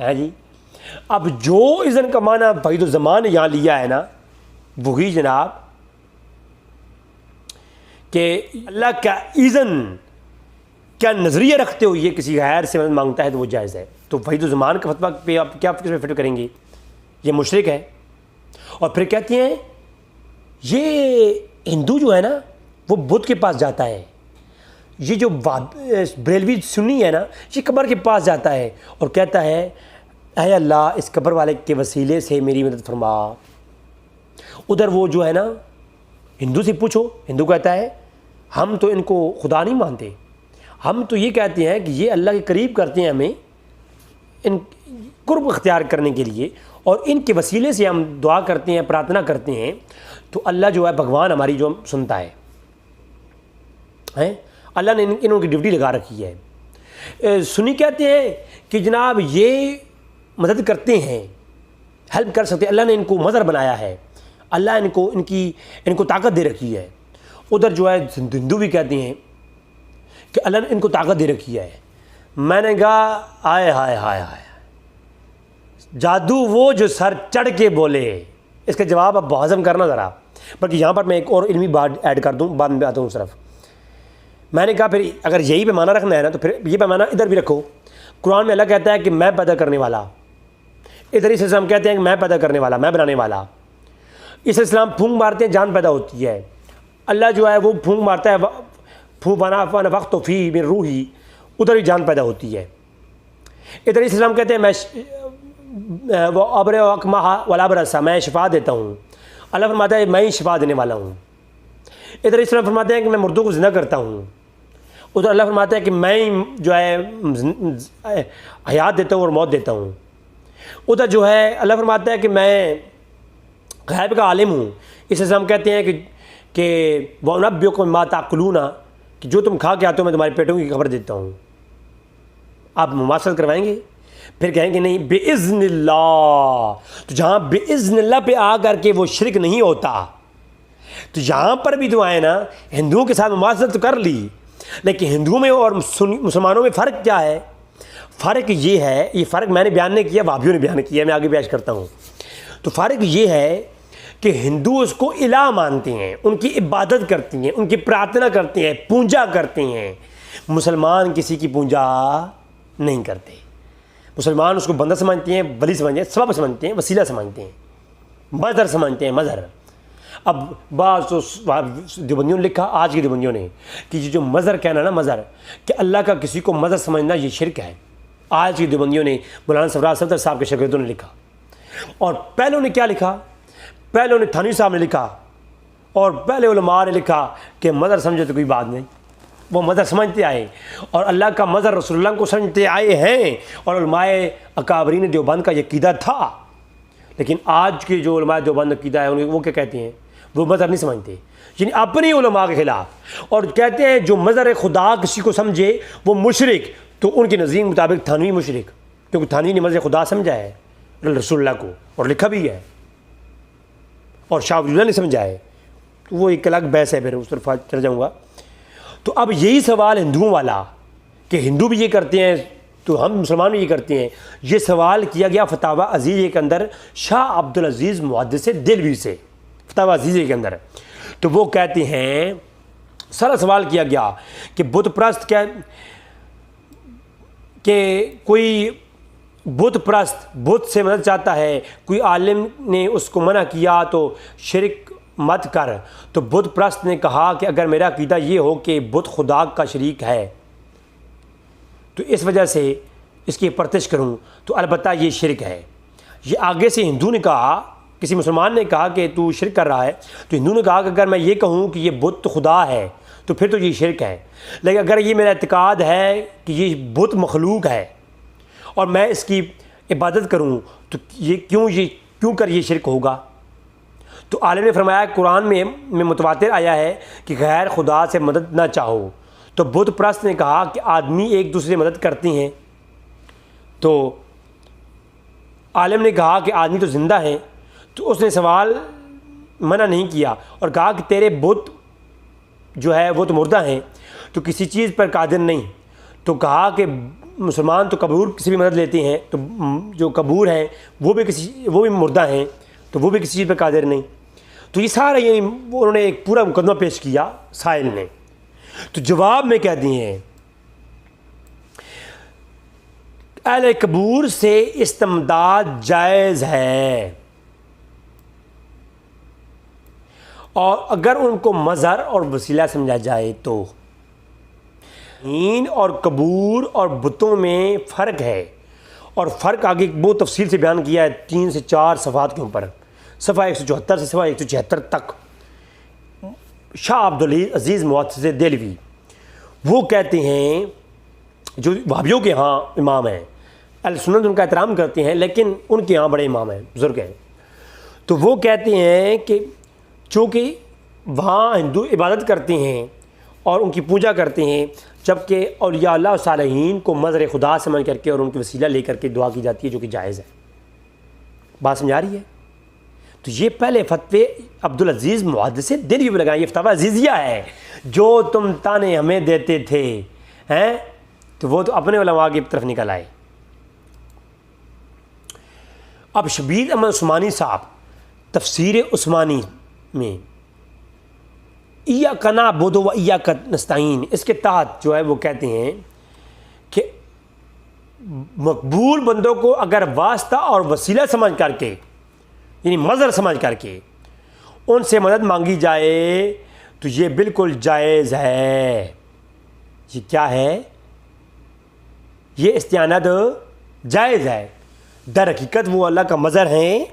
ہے جی۔ اب جو اذن کا معنی وحید الزمان نے یہاں لیا ہے نا، وہی جناب کہ اللہ کا اذن کیا نظریہ رکھتے ہوئے کسی غیر سے مدد مانگتا ہے تو وہ جائز ہے۔ تو وحید الزمان کا فتویٰ پہ آپ کیا فکر کریں گے؟ یہ مشرک ہے۔ اور پھر کہتے ہیں یہ ہندو جو ہے نا وہ بدھ کے پاس جاتا ہے، یہ جو بریلوی سنی ہے نا یہ قبر کے پاس جاتا ہے اور کہتا ہے اے اللہ اس قبر والے کے وسیلے سے میری مدد فرما۔ ادھر وہ جو ہے نا ہندو سے پوچھو، ہندو کہتا ہے ہم تو ان کو خدا نہیں مانتے، ہم تو یہ کہتے ہیں کہ یہ اللہ کے قریب کرتے ہیں ہمیں ان قرب اختیار کرنے کے لیے، اور ان کے وسیلے سے ہم دعا کرتے ہیں، پرارتھنا کرتے ہیں، تو اللہ جو ہے بھگوان ہماری جو سنتا ہے۔ اللہ نے انہوں کی ڈیوٹی لگا رکھی ہے۔ سنی کہتے ہیں کہ جناب یہ مدد کرتے ہیں، ہیلپ کر سکتے ہیں، اللہ نے ان کو مظہر بنایا ہے، اللہ ان کو طاقت دے رکھی ہے۔ ادھر جو ہے ہندو بھی کہتے ہیں کہ اللہ نے ان کو طاقت دے رکھی ہے۔ میں نے کہا آئے ہائے ہائے ہائے، جادو وہ جو سر چڑھ کے بولے۔ اس کا جواب اب ہضم کرنا ذرا، بلکہ یہاں پر میں ایک اور علمی بات ایڈ کر دوں، بعد میں آتا ہوں صرف۔ میں نے کہا پھر اگر یہی پیمانہ رکھنا ہے نا تو پھر یہ پیمانہ ادھر بھی رکھو۔ قرآن میں اللہ کہتا ہے کہ میں پیدا کرنے والا، ادھر عیسیٰ السلام کہتے ہیں کہ میں پیدا کرنے والا، میں بنانے والا۔ عیسیٰ السلام پھونک مارتے ہیں جان پیدا ہوتی ہے، اللہ جو ہے وہ پھونک مارتا ہے فانا وقت فی من روحی، ادھر بھی جان پیدا ہوتی ہے۔ ادھر عیسیٰ السلام کہتے ہیں میں وہ ابر اکمہ ولا برسا، میں شفا دیتا ہوں، اللہ فرماتا ہے میں ہی شفا دینے والا ہوں۔ ادھر عیسیٰ السلام فرماتے ہیں کہ میں مردوں کو زندہ کرتا ہوں، ادھر اللہ فرماتا ہے کہ میں جو ہے حیات دیتا ہوں اور موت دیتا ہوں۔ ادھر جو ہے اللہ فرماتا ہے کہ میں غیب کا عالم ہوں۔ عیسیٰ السلام کہتے ہیں کہ وَأُنَبِّئُكُم مِّمَّا تَأْكُلُونَ، کہ جو تم کھا کے آتے ہو میں تمہارے پیٹوں کی خبر دیتا ہوں۔ آپ مماثلت کروائیں گے، پھر کہیں گے نہیں بِإِذْنِ اللہ۔ تو جہاں بِإِذْنِ اللہ پہ آ کر کے وہ شرک نہیں ہوتا، تو یہاں پر بھی دعائیں نا ہندوؤں کے ساتھ مماثلت تو کر لی، لیکن ہندوؤں میں اور مسلمانوں میں فرق کیا ہے؟ فرق یہ ہے، یہ فرق میں نے بیان نہیں کیا، وہابیوں نے بیان کیا، میں آگے پیش کرتا ہوں۔ تو فرق یہ ہے کہ ہندو اس کو الہ مانتے ہیں، ان کی عبادت کرتی ہیں، ان کی پرارتھنا کرتے ہیں، پونجا کرتے ہیں۔ مسلمان کسی کی پونجا نہیں کرتے، مسلمان اس کو بندہ سمجھتے ہیں، ولی سمجھتے ہیں، سبب سمجھتے ہیں، وسیلہ سمجھتے ہیں، مظہر سمجھتے ہیں، مظہر۔ اب بعض دیوبندیوں نے لکھا، آج کی دیوبندیوں نے، کہ جو مظہر کہنا نا، مظہر کہ اللہ کا کسی کو مظہر سمجھنا یہ شرک ہے۔ آج کی دیوبندیوں نے مولانا سرفراز صفدر صاحب کے شاگردوں نے لکھا، اور پہلوں نے کیا لکھا؟ پہلے انہیں تھانوی صاحب نے لکھا اور پہلے علماء نے لکھا کہ مظہر سمجھے تو کوئی بات نہیں، وہ مظہر سمجھتے آئے اور اللہ کا مظہر رسول اللہ کو سمجھتے آئے ہیں، اور علماء اکابرین دیوبند کا یہ عقیدہ تھا۔ لیکن آج کے جو علماء دیوبند عقیدہ ہے وہ کیا کہتے ہیں؟ وہ مظہر نہیں سمجھتے، یعنی اپنی علماء کے خلاف، اور کہتے ہیں جو مظہر خدا کسی کو سمجھے وہ مشرک۔ تو ان کے نظریے کے مطابق تھانوی مشرک، کیونکہ تھانوی نے مظہر خدا سمجھا ہے رسول اللہ کو، اور لکھا بھی ہے، اور شاہ ولی اللہ نے سمجھا ہے۔ تو وہ ایک الگ بحث ہے، پھر اس طرف چل جاؤں گا۔ تو اب یہی سوال ہندوؤں والا کہ ہندو بھی یہ کرتے ہیں تو ہم مسلمان بھی یہ کرتے ہیں، یہ سوال کیا گیا فتاوی عزیزیہ کے اندر شاہ عبدالعزیز محدث دہلوی سے، فتاوی عزیزیہ کے اندر۔ تو وہ کہتے ہیں، سارا سوال کیا گیا کہ بت پرست کہ کوئی بت پرست بت سے مدد چاہتا ہے، کوئی عالم نے اس کو منع کیا تو شرک مت کر۔ تو بت پرست نے کہا کہ اگر میرا عقیدہ یہ ہو کہ بت خدا کا شریک ہے تو اس وجہ سے اس کی پرستش کروں تو البتہ یہ شرک ہے۔ یہ آگے سے ہندو نے کہا، کسی مسلمان نے کہا کہ تو شرک کر رہا ہے، تو ہندو نے کہا کہ اگر میں یہ کہوں کہ یہ بت خدا ہے تو پھر تو یہ شرک ہے، لیکن اگر یہ میرا اعتقاد ہے کہ یہ بت مخلوق ہے اور میں اس کی عبادت کروں تو یہ کیوں کر یہ شرک ہوگا؟ تو عالم نے فرمایا قرآن میں متواتر آیا ہے کہ غیر خدا سے مدد نہ چاہو۔ تو بت پرست نے کہا کہ آدمی ایک دوسرے سے مدد کرتے ہیں، تو عالم نے کہا کہ آدمی تو زندہ ہیں، تو اس نے سوال منع نہیں کیا اور کہا کہ تیرے بت جو ہے وہ تو مردہ ہیں، تو کسی چیز پر قادر نہیں۔ تو کہا کہ مسلمان تو قبور کسی بھی مدد لیتے ہیں، تو جو قبور ہیں وہ بھی مردہ ہیں، تو وہ بھی کسی چیز پر قادر نہیں۔ تو یہ سارا یعنی انہوں نے ایک پورا مقدمہ پیش کیا سائل نے۔ تو جواب میں کہتے ہیں اہل قبور سے استمداد جائز ہے، اور اگر ان کو مظہر اور وسیلہ سمجھا جائے تو دین اور قبور اور بتوں میں فرق ہے، اور فرق آگے بہت تفصیل سے بیان کیا ہے 3 سے 4 صفحات کے اوپر، صفحہ 174 سے صفحہ 176 تک۔ شاہ عبدالعزیز محدث دہلوی وہ کہتے ہیں، جو وہابیوں کے ہاں امام ہیں، اہل سنت ان کا احترام کرتے ہیں لیکن ان کے ہاں بڑے امام ہیں، بزرگ ہیں، تو وہ کہتے ہیں کہ چونکہ وہاں ہندو عبادت کرتے ہیں اور ان کی پوجا کرتے ہیں، جبکہ اولیاء اللہ و صالحین کو مظہر خدا سمجھ کر کے اور ان کی وسیلہ لے کر کے دعا کی جاتی ہے، جو کہ جائز ہے۔ بات سمجھا رہی ہے؟ تو یہ پہلے فتوے عبدالعزیز محدث دہلوی پہ لگائیں، یہ فتاوی عزیزیہ ہے جو تم تانے ہمیں دیتے تھے ہیں، تو وہ تو اپنے علماء کی طرف نکل آئے۔ اب شبیر احمد عثمانی صاحب تفسیر عثمانی میں ایاک نعبد و ایاک نستعین، اس کے تحت جو ہے وہ کہتے ہیں کہ مقبول بندوں کو اگر واسطہ اور وسیلہ سمجھ کر کے، یعنی مظہر سمجھ کر کے ان سے مدد مانگی جائے تو یہ بالکل جائز ہے۔ یہ کیا ہے؟ یہ استعانت جائز ہے، در حقیقت وہ اللہ کا مظہر ہیں،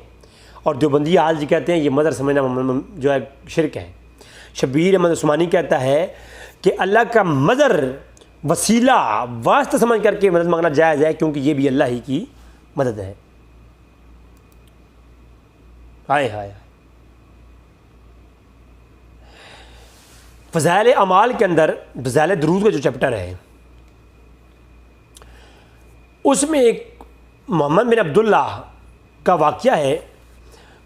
اور دیوبندی آج کہتے ہیں یہ مظہر سمجھنا جو ہے شرک ہے۔ شبیر احمد عثمانی کہتا ہے کہ اللہ کا مظہر وسیلہ واسطہ سمجھ کر کے مدد مانگنا جائز ہے، کیونکہ یہ بھی اللہ ہی کی مدد ہے۔ ہائے ہائے۔ فضائل اعمال کے اندر فضائل درود کا جو چیپٹر ہے اس میں ایک محمد بن عبداللہ کا واقعہ ہے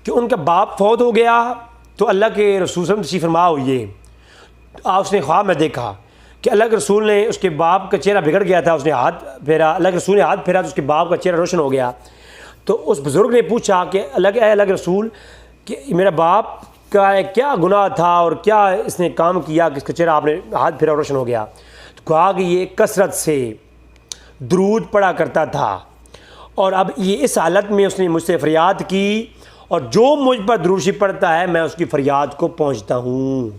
کہ ان کا باپ فوت ہو گیا، تو اللہ کے رسول صلی اللہ علیہ وسلم تشریف فرما ہوئے، اس نے خواب میں دیکھا کہ اللہ کے رسول نے، اس کے باپ کا چہرہ بگڑ گیا تھا، اس نے ہاتھ پھیرا، اللہ کے رسول نے ہاتھ پھیرا تو اس کے باپ کا چہرہ روشن ہو گیا۔ تو اس بزرگ نے پوچھا کہ اللہ کے رسول کہ میرا باپ کا کیا گناہ تھا اور کیا اس نے کام کیا کہ اس کا چہرہ آپ نے ہاتھ پھیرا روشن ہو گیا؟ تو کہا کہ یہ کثرت سے درود پڑھا کرتا تھا، اور اب یہ اس حالت میں اس نے مجھ سے فریاد کی، اور جو مجھ پر درود شریف پڑھتا ہے میں اس کی فریاد کو پہنچتا ہوں۔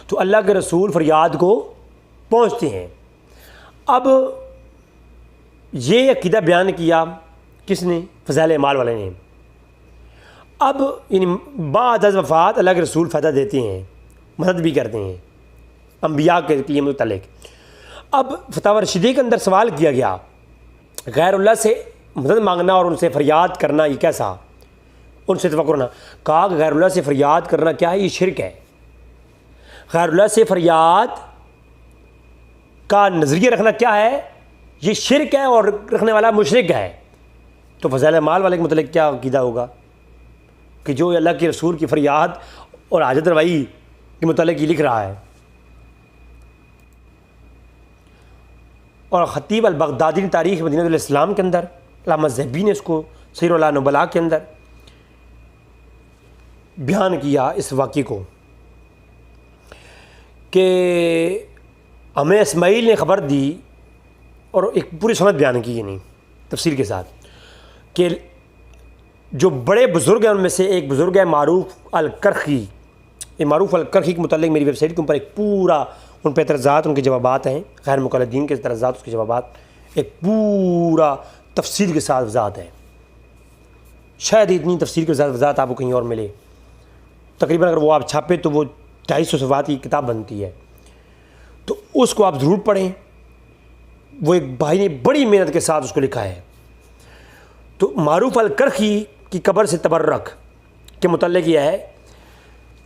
تو اللہ کے رسول فریاد کو پہنچتے ہیں۔ اب یہ عقیدہ بیان کیا کس نے؟ فضائل اعمال والے نے۔ اب یعنی بعد از وفات اللہ کے رسول فائدہ دیتے ہیں، مدد بھی کرتے ہیں انبیاء کے لیے متعلق۔ اب فتاوی رشیدیہ کے اندر سوال کیا گیا غیر اللہ سے مدد مانگنا اور ان سے فریاد کرنا یہ کیسا، ان سے توقع کرنا، کہا کہ غیر اللہ سے فریاد کرنا کیا ہے، یہ شرک ہے۔ غیر اللہ سے فریاد کا نظریہ رکھنا کیا ہے، یہ شرک ہے اور رکھنے والا مشرک ہے۔ تو فضائل مال والے کے متعلق کیا عقیدہ ہوگا کہ جو اللہ کے رسول کی فریاد اور حاجت روائی کے متعلق یہ لکھ رہا ہے۔ اور خطیب البغدادی نے تاریخ مدینہ الاسلام کے اندر، علامہ ذہبی نے اس کو سیر اعلام نبلاء کے اندر بیان کیا اس واقعے کو کہ ہمیں اسماعیل نے خبر دی اور ایک پوری سند بیان کی، یعنی تفصیل کے ساتھ، کہ جو بڑے بزرگ ہیں ان میں سے ایک بزرگ ہے معروف الکرخی۔ یہ معروف الکرخی کے متعلق میری ویب سائٹ کے اوپر ایک پورا ان پہ اعتراضات، ان کے جوابات ہیں، غیر مقلدین کے اعتراضات، اس کے جوابات، ایک پورا تفصیل کے ساتھ وضاحت ہے۔ شاید اتنی تفصیل کے ساتھ وضاحت آپ کو کہیں اور ملے۔ تقریباً اگر وہ آپ چھاپے تو وہ 250 صفحات کی کتاب بنتی ہے، تو اس کو آپ ضرور پڑھیں۔ وہ ایک بھائی نے بڑی محنت کے ساتھ اس کو لکھا ہے۔ تو معروف الکرخی کی قبر سے تبرک کے متعلق یہ ہے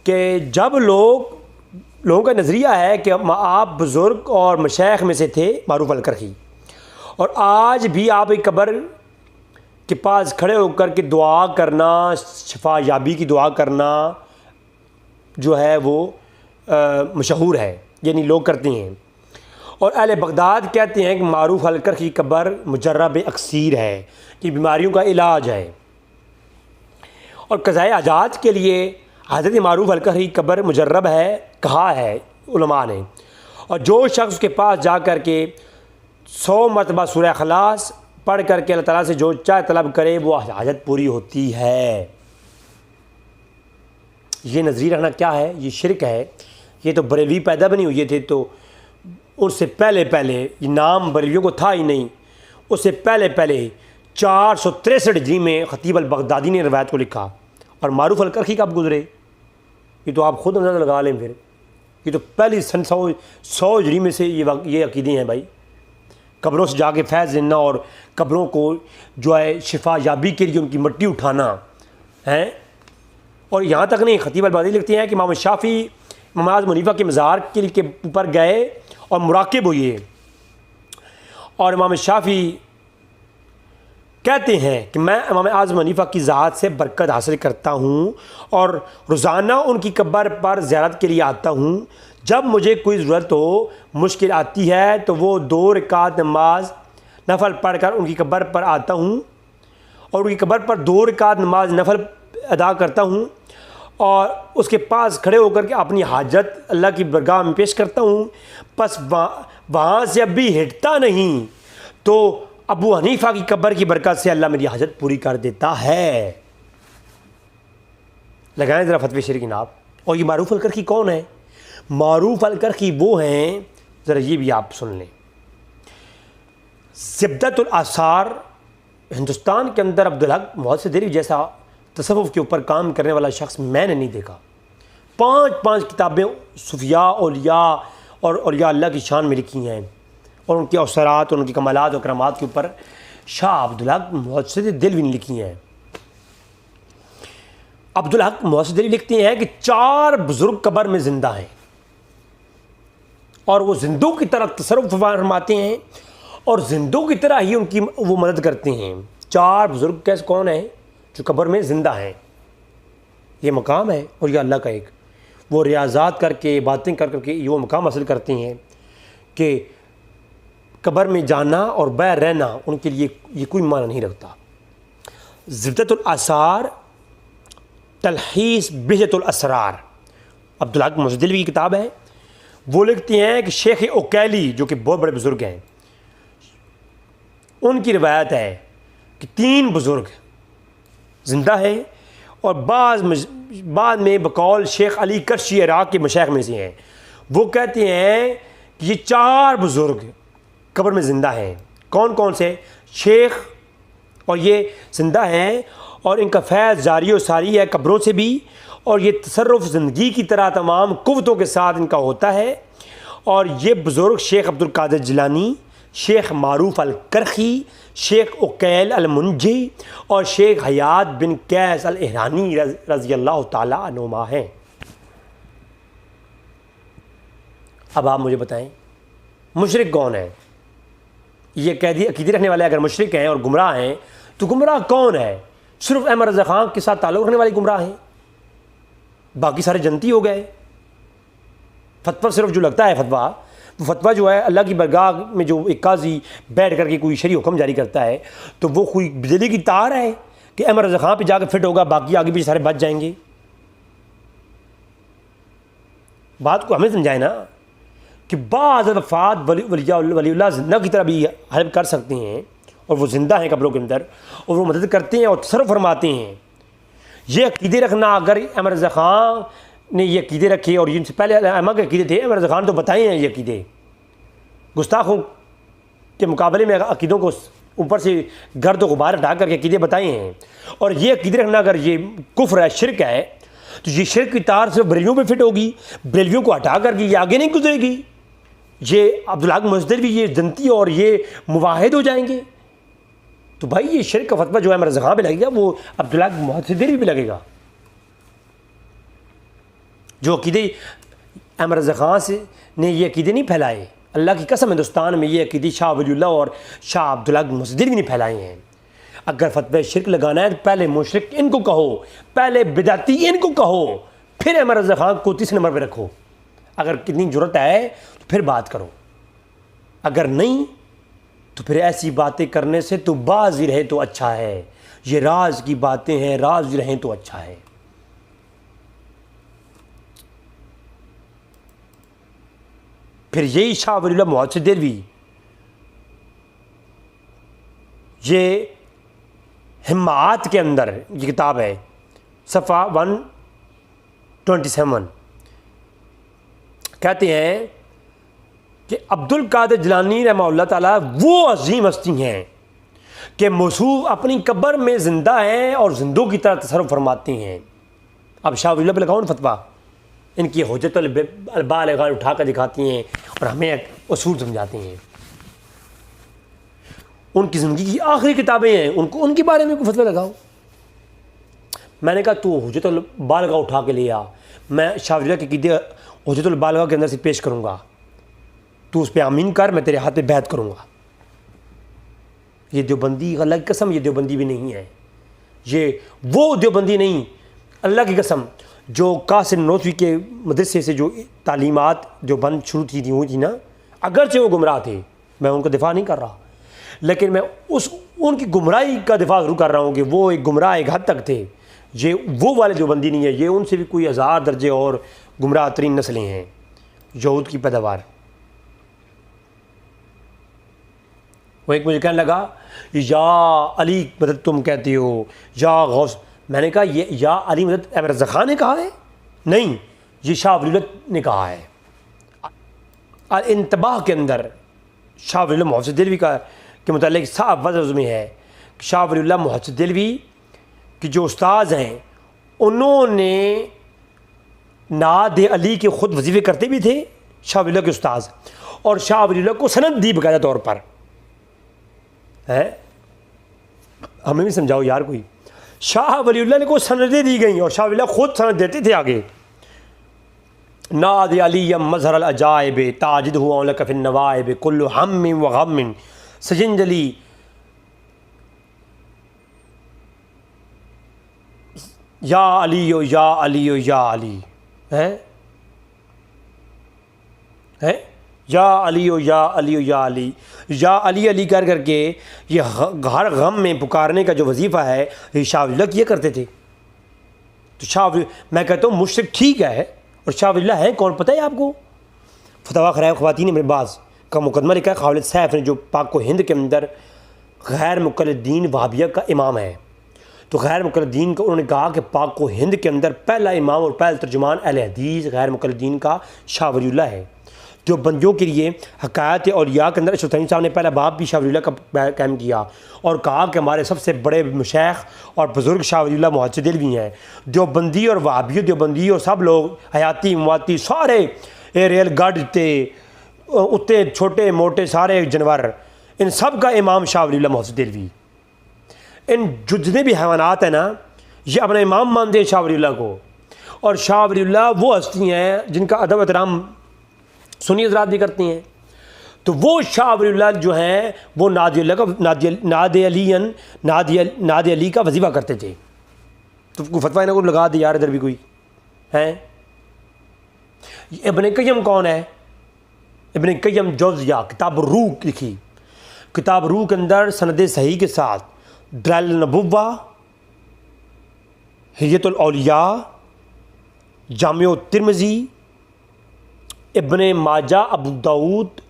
کہ جب لوگوں کا نظریہ ہے کہ آپ بزرگ اور مشائخ میں سے تھے معروف الکرخی، اور آج بھی آپ ایک قبر کے پاس کھڑے ہو کر کے دعا کرنا، شفا یابی کی دعا کرنا جو ہے وہ مشہور ہے، یعنی لوگ کرتے ہیں۔ اور اہل بغداد کہتے ہیں کہ معروف الکرخی کی قبر مجرب اکسیر ہے، کہ بیماریوں کا علاج ہے۔ اور قضائے حاجات کے لیے حضرت معروف الکرخی کی قبر مجرب ہے کہا ہے علماء نے، اور جو شخص کے پاس جا کر کے 100 مرتبہ سورہ اخلاص پڑھ کر کے اللہ تعالیٰ سے جو چاہے طلب کرے وہ حاجت پوری ہوتی ہے۔ یہ نظریہ رکھنا کیا ہے، یہ شرک ہے۔ یہ تو بریلوی پیدا بھی نہیں ہوئے تھے، تو اس سے پہلے یہ نام بریلویوں کو تھا ہی نہیں، اس سے پہلے 463 ہجری میں خطیب البغدادی نے روایت کو لکھا، اور معروف الکرخی کب گزرے یہ تو آپ خود اندازہ لگا لیں۔ پھر یہ تو پہلی سن 100 ہجری میں سے یہ عقیدے ہیں بھائی، قبروں سے جا کے فیض لینا اور قبروں کو جو ہے شفا یابی کے لیے ان کی مٹی اٹھانا ہے۔ اور یہاں تک نہیں، خطیب البغدادی لکھتے ہیں کہ امام شافعی امام اعظم حنیفہ کے مزار کے اوپر گئے اور مراقب ہوئے، اور امام شافعی کہتے ہیں کہ میں امام اعظم حنیفہ کی ذات سے برکت حاصل کرتا ہوں اور روزانہ ان کی قبر پر زیارت کے لیے آتا ہوں۔ جب مجھے کوئی ضرورت ہو، مشکل آتی ہے، تو وہ 2 رکعت نماز نفل پڑھ کر ان کی قبر پر آتا ہوں، اور ان کی قبر پر 2 رکعت نماز نفل ادا کرتا ہوں، اور اس کے پاس کھڑے ہو کر کے اپنی حاجت اللہ کی برگاہ میں پیش کرتا ہوں۔ پس وہاں سے اب بھی ہٹتا نہیں، تو ابو حنیفہ کی قبر کی برکت سے اللہ میری حاجت پوری کر دیتا ہے۔ لگائیں ذرا فتوی شریف کی ناب۔ اور یہ معروف الکرخی کون ہے؟ معروف الکرخی وہ ہیں، ذرا یہ بھی آپ سن لیں۔ زبدۃ الاثار، ہندوستان کے اندر عبدالحق محدث دہلوی جیسا تصوف کے اوپر کام کرنے والا شخص میں نے نہیں دیکھا۔ 5 کتابیں صوفیاء، اولیاء اور اولیاء اللہ کی شان میں لکھی ہیں، اور ان کے اوصرات اور ان کی کمالات اور کرامات کے اوپر شاہ عبدالحق محدث دہلوی نے لکھی ہیں۔ عبدالحق محدث دہلوی لکھتے ہیں کہ 4 بزرگ قبر میں زندہ ہیں، اور وہ زندوں کی طرح تصرف فرماتے ہیں، اور زندوں کی طرح ہی ان کی وہ مدد کرتے ہیں۔ 4 بزرگ کیسے کون ہیں جو قبر میں زندہ ہیں؟ یہ مقام ہے، اور یہ اللہ کا ایک وہ ریاضات کر کے باتیں کر کے یہ وہ مقام حاصل کرتے ہیں کہ قبر میں جانا اور بیر رہنا ان کے لیے یہ کوئی معنی نہیں رکھتا۔ زبدۃ الاثار تلخیص بہجۃ الاسرار، عبدالحق محدث دہلوی کی کتاب ہے۔ وہ لکھتے ہیں کہ شیخ اوکیلی جو کہ بہت بڑے بزرگ ہیں، ان کی روایت ہے کہ 3 بزرگ زندہ ہیں، اور بعد میں بقول شیخ علی کرشی عراق کے مشائخ میں سے ہیں۔ وہ کہتے ہیں کہ یہ 4 بزرگ قبر میں زندہ ہیں۔ کون کون سے؟ شیخ، اور یہ زندہ ہیں، اور ان کا فیض جاری و ساری ہے قبروں سے بھی، اور یہ تصرف زندگی کی طرح تمام قوتوں کے ساتھ ان کا ہوتا ہے۔ اور یہ بزرگ شیخ عبد القادر جیلانی، شیخ معروف الکرخی، شیخ عقیل المنجی اور شیخ حیات بن قیس الاحرانی رضی اللہ تعالیٰ عنہما ہیں۔ اب آپ مجھے بتائیں مشرک کون ہے؟ یہ قیدی عقیدے رکھنے والے اگر مشرک ہیں اور گمراہ ہیں تو گمراہ کون ہے؟ صرف احمد رضا خان کے ساتھ تعلق رکھنے والے گمراہ ہیں، باقی سارے جنتی ہو گئے۔ فتویٰ صرف جو لگتا ہے فتویٰ، وہ فتویٰ جو ہے اللہ کی برگاہ میں جو ایک قاضی بیٹھ کر کے کوئی شرعی حکم جاری کرتا ہے تو وہ کوئی بجلی کی تار ہے کہ احمد رضا خان پہ جا کے فٹ ہوگا، باقی آگے بھی سارے بچ جائیں گے؟ بات کو ہمیں سمجھائے نا کہ بعض وفات ولی اللہ زندہ کی طرح بھی ہیلپ کر سکتے ہیں، اور وہ زندہ ہیں قبروں کے اندر، اور وہ مدد کرتے ہیں اور تصرف فرماتے ہیں۔ یہ عقیدے رکھنا، اگر احمد رضا خان نے یہ عقیدے رکھے اور ان سے پہلے ائمہ کے عقیدے تھے، احمد رضا خان تو بتائے ہیں یہ عقیدے، گستاخوں کے مقابلے میں عقیدوں کو اوپر سے گرد و غبار ہٹا کر کے عقیدے بتائے ہیں۔ اور یہ عقیدے رکھنا اگر یہ کفر ہے، شرک ہے، تو یہ شرک کی تار صرف بریلویوں پہ فٹ ہوگی، بریلویوں کو ہٹا کر کے یہ آگے نہیں گزرے گی۔ یہ عبدالحق مزدلوی یہ جنتی اور یہ موحد ہو جائیں گے، تو بھائی یہ شرک کا فتویٰ جو احمد رضا خان پہ لگے گا وہ عبدالحق مزدلوی پہ لگے گا۔ جو عقیدے احمد رضا خان سے نے یہ عقیدے نہیں پھیلائے، اللہ کی قسم ہندوستان میں یہ عقیدے شاہ ولی اللہ اور شاہ عبدالحق مزدلوی نے پھیلائے ہیں۔ اگر فتوی شرک لگانا ہے تو پہلے مشرک ان کو کہو، پہلے بدعتی ان کو کہو، پھر احمد رضا خان کو تیسرے نمبر پہ رکھو۔ اگر کتنی جرت ہے تو پھر بات کرو، اگر نہیں تو پھر ایسی باتیں کرنے سے تو باز ہی رہے تو اچھا ہے۔ یہ راز کی باتیں ہیں، راز ہی رہیں تو اچھا ہے۔ پھر یہی شاہ ولی اللہ محدث دہلوی، یہ ہمات کے اندر یہ کتاب ہے، صفحہ 127، کہتے ہیں کہ عبد القادر جیلانی رحمہ اللہ تعالیٰ وہ عظیم ہستی ہیں کہ موصوف اپنی قبر میں زندہ ہیں اور زندوں کی طرح تصرف فرماتے ہیں۔ اب شاہ ولی اللہ پہ لگاؤ نا فتویٰ، ان کی حجت البالغہ اٹھا کر دکھاتی ہیں اور ہمیں ایک اصول سمجھاتے ہیں۔ ان کی زندگی کی آخری کتابیں ہیں، ان کے بارے میں کوئی فتویٰ لگاؤ۔ میں نے کہا تو حجت البالغہ اٹھا کے لیا، میں شاہ ولی اللہ کے عقیدے حجت البالغہ کے اندر سے پیش کروں گا، تو اس پہ آمین کر، میں تیرے ہاتھ پہ بیعت کروں گا۔ یہ دیوبندی، اللہ کی قسم یہ دیوبندی بھی نہیں ہے، یہ وہ دیوبندی نہیں، اللہ کی قسم جو قاسم نوتوی کے مدرسے سے جو تعلیمات دیوبند شروع ہوئی تھی نا، اگرچہ وہ گمراہ تھے، میں ان کا دفاع نہیں کر رہا، لیکن میں ان کی گمراہی کا دفاع ضرور کر رہا ہوں کہ وہ ایک گمراہ ایک حد تک تھے۔ یہ وہ والے دیوبندی نہیں ہے، یہ ان سے بھی کوئی ہزار درجے اور گمراہ ترین نسلیں ہیں، یہود کی پیداوار۔ وہ ایک مجھے کہنے لگا یا علی مدد تم کہتے ہو، یا غوث، میں نے کہا یہ یا علی مدد احمد رضا خان نے کہا ہے؟ نہیں، یہ شاہ ولی اللہ نے کہا ہے۔ الانتباہ کے اندر شاہ ولی اللہ محدث دہلوی کا کے متعلق صاحب وضع میں ہے کہ شاہ ولی اللہ محدث دہلوی کہ جو استاذ ہیں انہوں نے نعت علی کے خود وظیفے کرتے بھی تھے، شاہ ولی اللہ کے استاذ، اور شاہ ولی اللہ کو سند دی باقاعدہ طور پر ہے۔ ہمیں بھی سمجھاؤ یار کوئی، شاہ ولی اللہ نے کو سندیں دی گئیں اور شاہ ولی اللہ خود سند دیتے تھے آگے۔ نعت علی مظہر العجائب تاجد ہوا لک فی النوائب کل ہم و غم سجنجلی، یا علی یا علی یا علی ہے یا علی یا علی یا علی، یا علی علی کر کے یہ ہر غم میں پکارنے کا جو وظیفہ ہے یہ شاہ ولی اللہ کیا کرتے تھے۔ تو شاہ میں کہتا ہوں مشرک ٹھیک ہے، اور شاہ ولی اللہ ہے کون پتہ ہے آپ کو؟ فتاویٰ خرائع خواتین ابن باز کا مقدمہ لکھا ہے خالد سیف نے، جو پاک و ہند کے اندر غیر مقلدین وہابیہ کا امام ہے۔ تو غیر مقلدین کو انہوں نے کہا کہ پاک و ہند کے اندر پہلا امام اور پہلا ترجمان اہل حدیث غیر مقلدین کا شاہ ولی اللہ ہے۔ دیوبندیوں کے لیے حکایت اولیاء کے اندر اشرف تھانوی صاحب نے پہلا باب بھی شاہ ولی اللہ کا قائم کیا اور کہا کہ ہمارے سب سے بڑے مشائخ اور بزرگ شاہ ولی اللہ محدث دہلوی ہیں. دیوبندی اور وہابی دیوبندی اور سب لوگ حیاتی مواتی سارے ریل گاڑ تے اتے چھوٹے موٹے سارے جانور ان سب کا امام شاہ ولی اللہ محدث دہلوی. ان جتنے بھی حیوانات ہیں نا یہ اپنا امام مانتے ہیں شاہ ولی اللہ کو. اور شاہ ولی اللہ وہ ہستی ہیں جن کا ادب احترام سنی حضرات بھی کرتی ہیں. تو وہ شاہ ولی اللہ جو ہیں وہ نادی علی کا وظیفہ کرتے تھے. تو کوئی فتویٰ نہ کوئی لگا دے یار ادھر بھی کوئی ہیں. ابن قیم کون ہے؟ ابن قیم جوزیہ کتاب روح لکھی. کتاب روح کے اندر سند صحیح کے ساتھ دلائل النبوہ، حلیۃ الاولیاء، جامع الترمذی، ابن ماجہ، ابو داؤد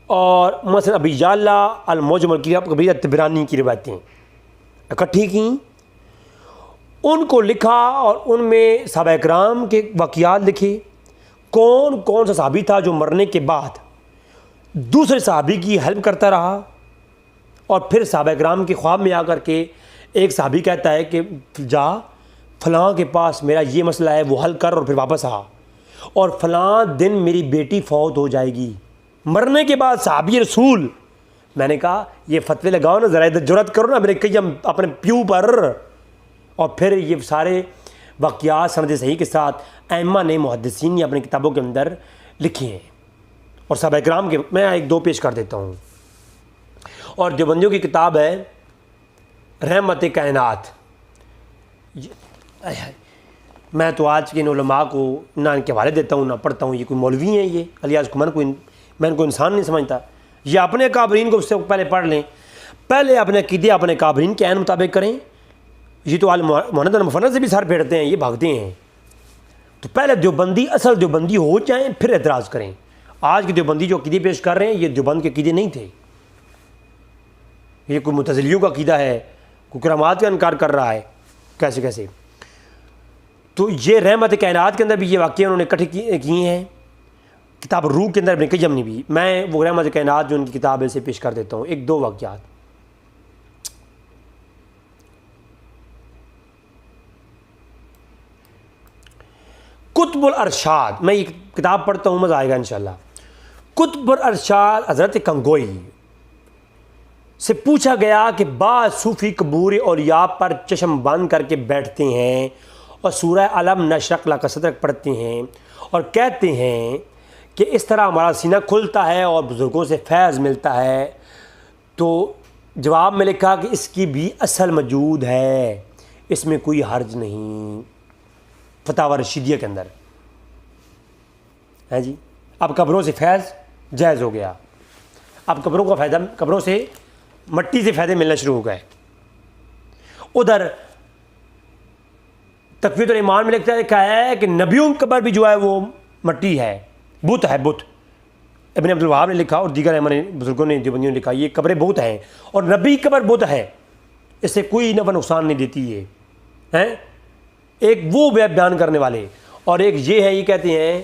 اور مثلا ابی یعلا، المعجم الکبیر، طبرانی کی روایتیں اکٹھی کیں، ان کو لکھا اور ان میں صحابہ اکرام کے واقعات لکھے. کون کون سا صحابی تھا جو مرنے کے بعد دوسرے صحابی کی ہیلپ کرتا رہا اور پھر صحابہ اکرام کے خواب میں آ کر کے ایک صحابی کہتا ہے کہ جا فلاں کے پاس میرا یہ مسئلہ ہے وہ حل کر اور پھر واپس آ، اور فلاں دن میری بیٹی فوت ہو جائے گی. مرنے کے بعد صحابی رسول. میں نے کہا یہ فتوے لگاؤ نا ذرا ادھر جرأت کرو نا اپنے قیم اپنے پیو پر. اور پھر یہ سارے واقعات سند صحیح کے ساتھ ائمہ نے محدثین نے اپنی کتابوں کے اندر لکھے ہیں. اور صحابہ اکرام کے میں ایک دو پیش کر دیتا ہوں. اور دیوبندیوں کی کتاب ہے رحمت کائنات. میں تو آج کے ان علماء کو نہ ان کے حوالے دیتا ہوں نہ پڑھتا ہوں. یہ کوئی مولوی ہیں یہ الیاس کمن کو میں ان کو انسان نہیں سمجھتا. یہ اپنے کابرین کو اس سے پہلے پڑھ لیں، پہلے اپنے عقیدے اپنے کابرین کے عین مطابق کریں. یہ تو محمد المفند سے بھی سر پھیرتے ہیں، یہ بھاگتے ہیں. تو پہلے دیوبندی اصل دیوبندی ہو جائیں پھر اعتراض کریں. آج کے دیوبندی جو عقیدے پیش کر رہے ہیں یہ دیوبند کے عقیدے نہیں تھے. یہ کوئی معتزلیوں کا عقیدہ ہے، کوئی کرامات کا انکار کر رہا ہے کیسے. تو یہ رحمت کائنات کے اندر بھی یہ واقعے انہوں نے اکٹھے کیے ہیں. کتاب روح کے اندر ابن قیم نے بھی. میں وہ رحمت کائنات جو ان کی کتاب ہے سے پیش کر دیتا ہوں ایک دو واقعات. کتب الارشاد، میں یہ کتاب پڑھتا ہوں مزہ آئے گا انشاءاللہ. کتب الارشاد حضرت کنگوئی سے پوچھا گیا کہ بعض صوفی قبور اولیاء پر چشم بند کر کے بیٹھتے ہیں اور سورہ علم نشرح لک صدرک پڑھتے ہیں اور کہتے ہیں کہ اس طرح ہمارا سینہ کھلتا ہے اور بزرگوں سے فیض ملتا ہے. تو جواب میں لکھا کہ اس کی بھی اصل موجود ہے، اس میں کوئی حرج نہیں. فتاوی رشیدیہ کے اندر ہے جی. اب قبروں سے فیض جائز ہو گیا. اب قبروں کا فائدہ، قبروں سے مٹی سے فائدے ملنا شروع ہو گئے. ادھر تقویۃ الایمان میں لکھا ہے کہ نبیوں کی قبر بھی جو ہے وہ مٹی ہے، بت ہے، بت. ابن عبد الوہاب نے لکھا اور دیگر ائمہ نے بزرگوں نے دیوبندیوں نے لکھا یہ قبریں بت ہیں اور نبی کی قبر بت ہے، اس سے کوئی نفع نقصان نہیں دیتی ہے. ہیں ایک وہ بیان کرنے والے اور ایک یہ ہے، یہ کہتے ہیں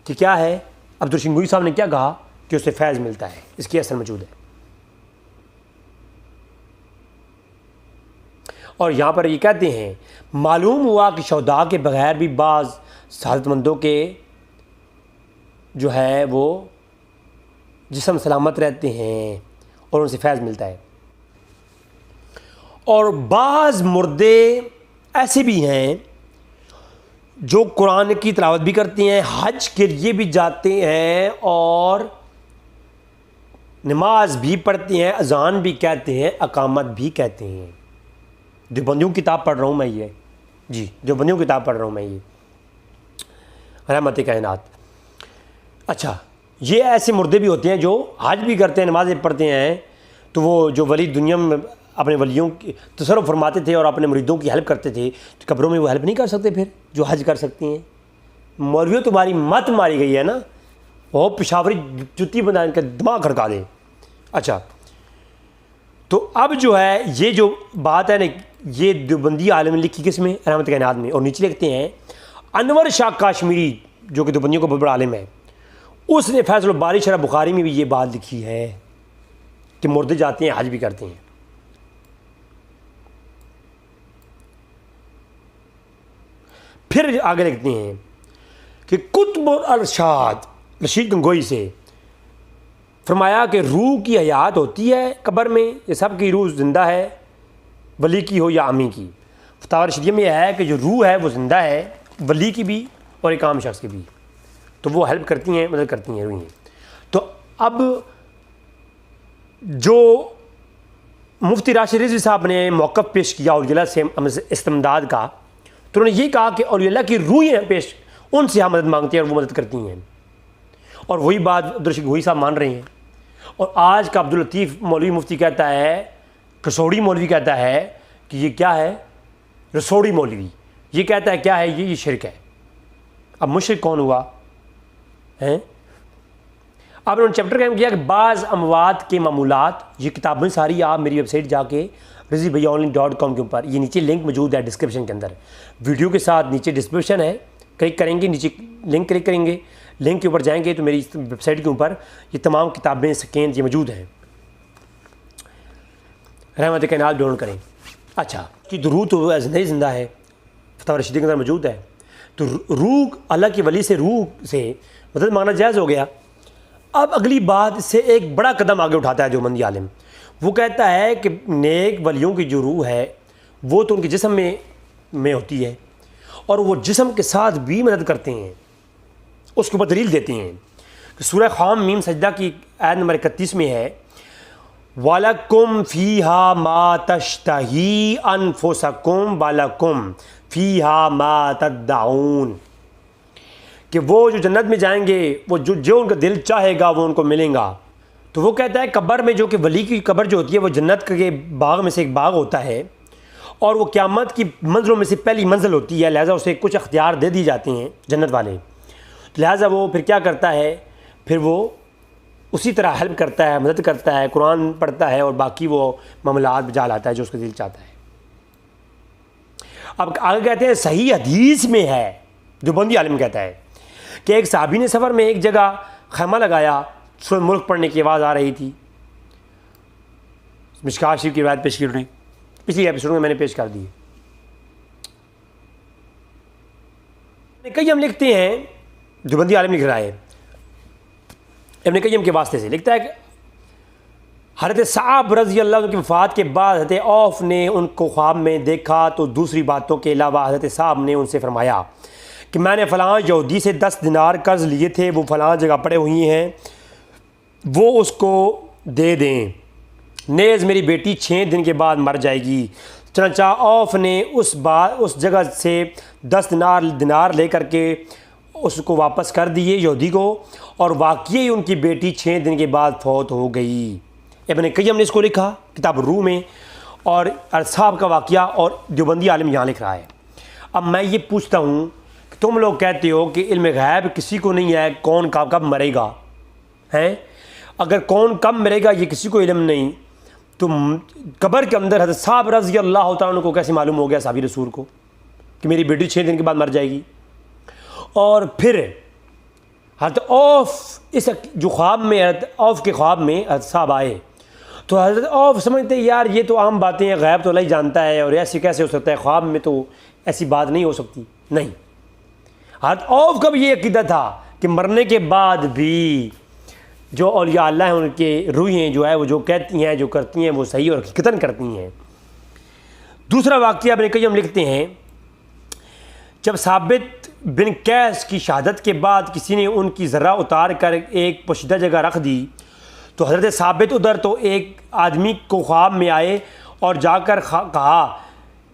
کہ کیا ہے عبدالشنگوئی صاحب نے کیا کہا کہ اس سے فیض ملتا ہے، اس کی اصل موجود ہے. اور یہاں پر یہ کہتے ہیں معلوم ہوا کہ شہداء کے بغیر بھی بعض سعادت مندوں کے جو ہے وہ جسم سلامت رہتے ہیں اور ان سے فیض ملتا ہے. اور بعض مردے ایسے بھی ہیں جو قرآن کی تلاوت بھی کرتے ہیں، حج کے لیے بھی جاتے ہیں اور نماز بھی پڑھتے ہیں، اذان بھی کہتے ہیں، اقامت بھی کہتے ہیں. دیوبندیوں کی کتاب پڑھ رہا ہوں میں یہ جی، دیوبندیوں کی کتاب پڑھ رہا ہوں میں یہ رحمت کائنات. اچھا، یہ ایسے مردے بھی ہوتے ہیں جو حج بھی کرتے ہیں، نمازیں پڑھتے ہیں. تو وہ جو ولی دنیا میں اپنے ولیوں کی تصرف فرماتے تھے اور اپنے مریدوں کی ہیلپ کرتے تھے، تو قبروں میں وہ ہیلپ نہیں کر سکتے پھر جو حج کر سکتی ہیں. مولویوں تمہاری مت ماری گئی ہے نا، وہ پشاوری جتی بنا ان کا دماغ کھڑکا دے. اچھا، تو اب جو ہے یہ جو بات ہے نا، یہ دیوبندی عالم نے لکھی کس میں؟ رحمت کائنات میں. اور نیچے لکھتے ہیں انور شاہ کاشمیری جو کہ دیوبندیوں کا بہت بڑا عالم ہے، اس نے فیض الباری شرح بخاری میں بھی یہ بات لکھی ہے کہ مردے جاتے ہیں حج بھی کرتے ہیں. پھر آگے لکھتے ہیں کہ قطب الارشاد رشید گنگوئی سے فرمایا کہ روح کی حیات ہوتی ہے قبر میں، یہ سب کی روح زندہ ہے، ولی کی ہو یا عامی کی. فتاوی رشیدیہ میں یہ ہے کہ جو روح ہے وہ زندہ ہے، ولی کی بھی اور ایک عام شخص کی بھی، تو وہ ہیلپ کرتی ہیں، مدد کرتی ہیں روحیں. تو اب جو مفتی راشد رضوی صاحب نے موقف پیش کیا اولیاء سے استمداد کا، تو انہوں نے یہ کہا کہ اولیاء کی روحیں پیش، ان سے ہم مدد مانگتے ہیں اور وہ مدد کرتی ہیں. اور وہی بات عبدالرشید گنگوئی صاحب مان رہے ہیں. اور آج کا عبداللطیف مولوی مفتی کہتا ہے، کسوڑی مولوی کہتا ہے کہ یہ کیا ہے، رسوڑی مولوی یہ کہتا ہے کیا ہے، یہ شرک ہے. اب مشرک کون ہوا ہیں؟ اب انہوں نے چیپٹر قائم کیا کہ بعض اموات کے معمولات، یہ کتابیں ساری آپ میری ویب سائٹ جا کے رضویبھائیونلائن.com کے اوپر، یہ نیچے لنک موجود ہے ڈسکرپشن کے اندر، ویڈیو کے ساتھ نیچے ڈسکرپشن ہے، کلک کریں گے، نیچے لنک کلک کریں گے، لنک کے اوپر جائیں گے تو میری ویب سائٹ کے اوپر یہ تمام کتابیں سکین یہ موجود ہیں. رحمت کائنات ڈاؤن کریں. اچھا کہ درود تو زندہ ہے، فتاوی رشیدیہ کے اندر موجود ہے. تو روح اللہ کی ولی سے روح سے مدد مانگنا جائز ہو گیا. اب اگلی بات اس سے ایک بڑا قدم آگے اٹھاتا ہے دیوبندی عالم. وہ کہتا ہے کہ نیک ولیوں کی جو روح ہے وہ تو ان کے جسم میں ہوتی ہے، اور وہ جسم کے ساتھ بھی مدد کرتے ہیں. اس کے اوپر دلیل دیتے ہیں کہ سورہ خام میم سجدہ کی آیت نمبر 31 میں ہے، وَلَكُمْ فِيهَا مَا تَشْتَهِي أَنفُسَكُمْ وَلَكُمْ فِيهَا مَا تَدَّعُونَ، کہ وہ جو جنت میں جائیں گے وہ جو ان کا دل چاہے گا وہ ان کو ملیں گا. تو وہ کہتا ہے قبر میں، جو کہ ولی کی قبر جو ہوتی ہے وہ جنت کے باغ میں سے ایک باغ ہوتا ہے، اور وہ قیامت کی منزلوں میں سے پہلی منزل ہوتی ہے، لہٰذا اسے کچھ اختیار دے دی جاتے ہیں جنت والے. لہٰذا وہ پھر کیا کرتا ہے، پھر وہ اسی طرح ہیلپ کرتا ہے، مدد کرتا ہے، قرآن پڑھتا ہے اور باقی وہ معاملات بجا لاتا ہے جو اس کا دل چاہتا ہے. اب آگے کہتے ہیں صحیح حدیث میں ہے، دیوبندی عالم کہتا ہے کہ ایک صحابی نے سفر میں ایک جگہ خیمہ لگایا، سورۃ ملک پڑھنے کی آواز آ رہی تھی. مشکوٰۃ شریف کی روایت پیش کی انہوں نے، پچھلی ایپیسوڈ میں نے پیش کر دی. کئی ہم لکھتے ہیں، دیوبندی عالم لکھ رہا ہے ابن قیم کے واسطے سے، لکھتا ہے کہ حضرت صعب رضی اللہ عنہ کی وفات کے بعد حضرت عوف نے ان کو خواب میں دیکھا، تو دوسری باتوں کے علاوہ حضرت صعب نے ان سے فرمایا کہ میں نے فلاں یہودی سے 10 دینار قرض لیے تھے، وہ فلاں جگہ پڑے ہوئی ہیں، وہ اس کو دے دیں، نیز میری بیٹی 6 دن کے بعد مر جائے گی. چنانچہ عوف نے اس جگہ سے 10 دینار لے کر کے اس کو واپس کر دیے یہودی کو، اور واقعی ان کی بیٹی 6 دن کے بعد فوت ہو گئی. ابن قیم نے اس کو لکھا کتاب الروح میں، اور اصحاب کا واقعہ، اور دیوبندی عالم یہاں لکھ رہا ہے. اب میں یہ پوچھتا ہوں کہ تم لوگ کہتے ہو کہ علم غیب کسی کو نہیں ہے، کون کب مرے گا ہیں؟ اگر کون کب مرے گا یہ کسی کو علم نہیں، تو قبر کے اندر حضرت صاحب رضی اللہ تعالیٰ عنہ کو کیسے معلوم ہو گیا، صحابی رسول کو، کہ میری بیٹی 6 دن کے بعد مر جائے گی؟ اور پھر حضرت عوف، اس جو خواب میں حضرت عوف کے خواب میں حضرت صاحب آئے، تو حضرت عوف سمجھتے یار یہ تو عام باتیں ہیں، غیب تو اللہ ہی جانتا ہے، اور ایسے کیسے ہو سکتا ہے، خواب میں تو ایسی بات نہیں ہو سکتی. نہیں، حضرت عوف کا بھی یہ عقیدہ تھا کہ مرنے کے بعد بھی جو اولیاء اللہ ہیں ان کے روحیں جو ہے وہ جو کہتی ہیں، جو کرتی ہیں، وہ صحیح اور حقیقتاً کرتی ہیں. دوسرا واقعہ ابن قیم لکھتے ہیں، جب ثابت بن قیس کی شہادت کے بعد کسی نے ان کی ذرہ اتار کر ایک پوشیدہ جگہ رکھ دی، تو حضرت ثابت ادھر تو ایک آدمی کو خواب میں آئے اور جا کر کہا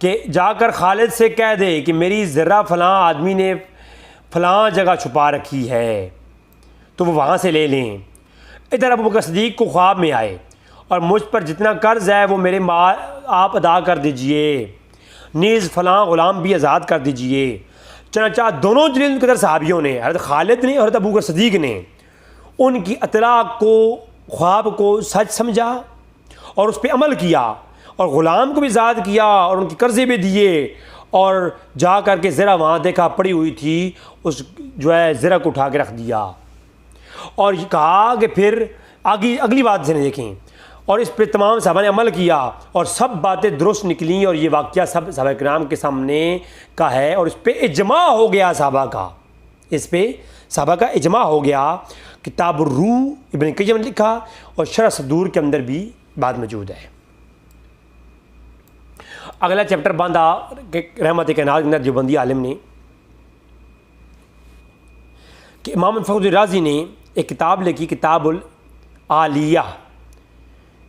کہ جا کر خالد سے کہہ دے کہ میری ذرہ فلاں آدمی نے فلاں جگہ چھپا رکھی ہے، تو وہ وہاں سے لے لیں. ادھر ابو بکر صدیق کو خواب میں آئے اور مجھ پر جتنا قرض ہے وہ میرے مال آپ ادا کر دیجئے، نیز فلاں غلام بھی آزاد کر دیجئے. چنانچہ دونوں جلیل قدر صحابیوں نے، حضرت خالد نے اور حضرت ابو بکر صدیق نے، ان کی اطلاع کو، خواب کو سچ سمجھا اور اس پہ عمل کیا، اور غلام کو بھی آزاد کیا اور ان کے قرضے بھی دیے، اور جا کر کے زرہ وہاں دیکھا پڑی ہوئی تھی، اس جو ہے زرہ کو اٹھا کے رکھ دیا. اور یہ کہا کہ پھر اگلی بات سے دیکھیں، اور اس پہ تمام صحابہ نے عمل کیا اور سب باتیں درست نکلیں، اور یہ واقعہ سب صحابہ کرام کے سامنے کا ہے، اور اس پہ اجماع ہو گیا صحابہ کا، اس پہ صحابہ کا اجماع ہو گیا۔ کتاب الروح ابن قیم نے لکھا، اور شرح صدور کے اندر بھی بات موجود ہے۔ اگلا چیپٹر باندھا کہ رحمت کائنات کے اندر دیوبندی عالم نے کہ امام فخر رازی نے ایک کتاب لکھی، کتاب العالیہ۔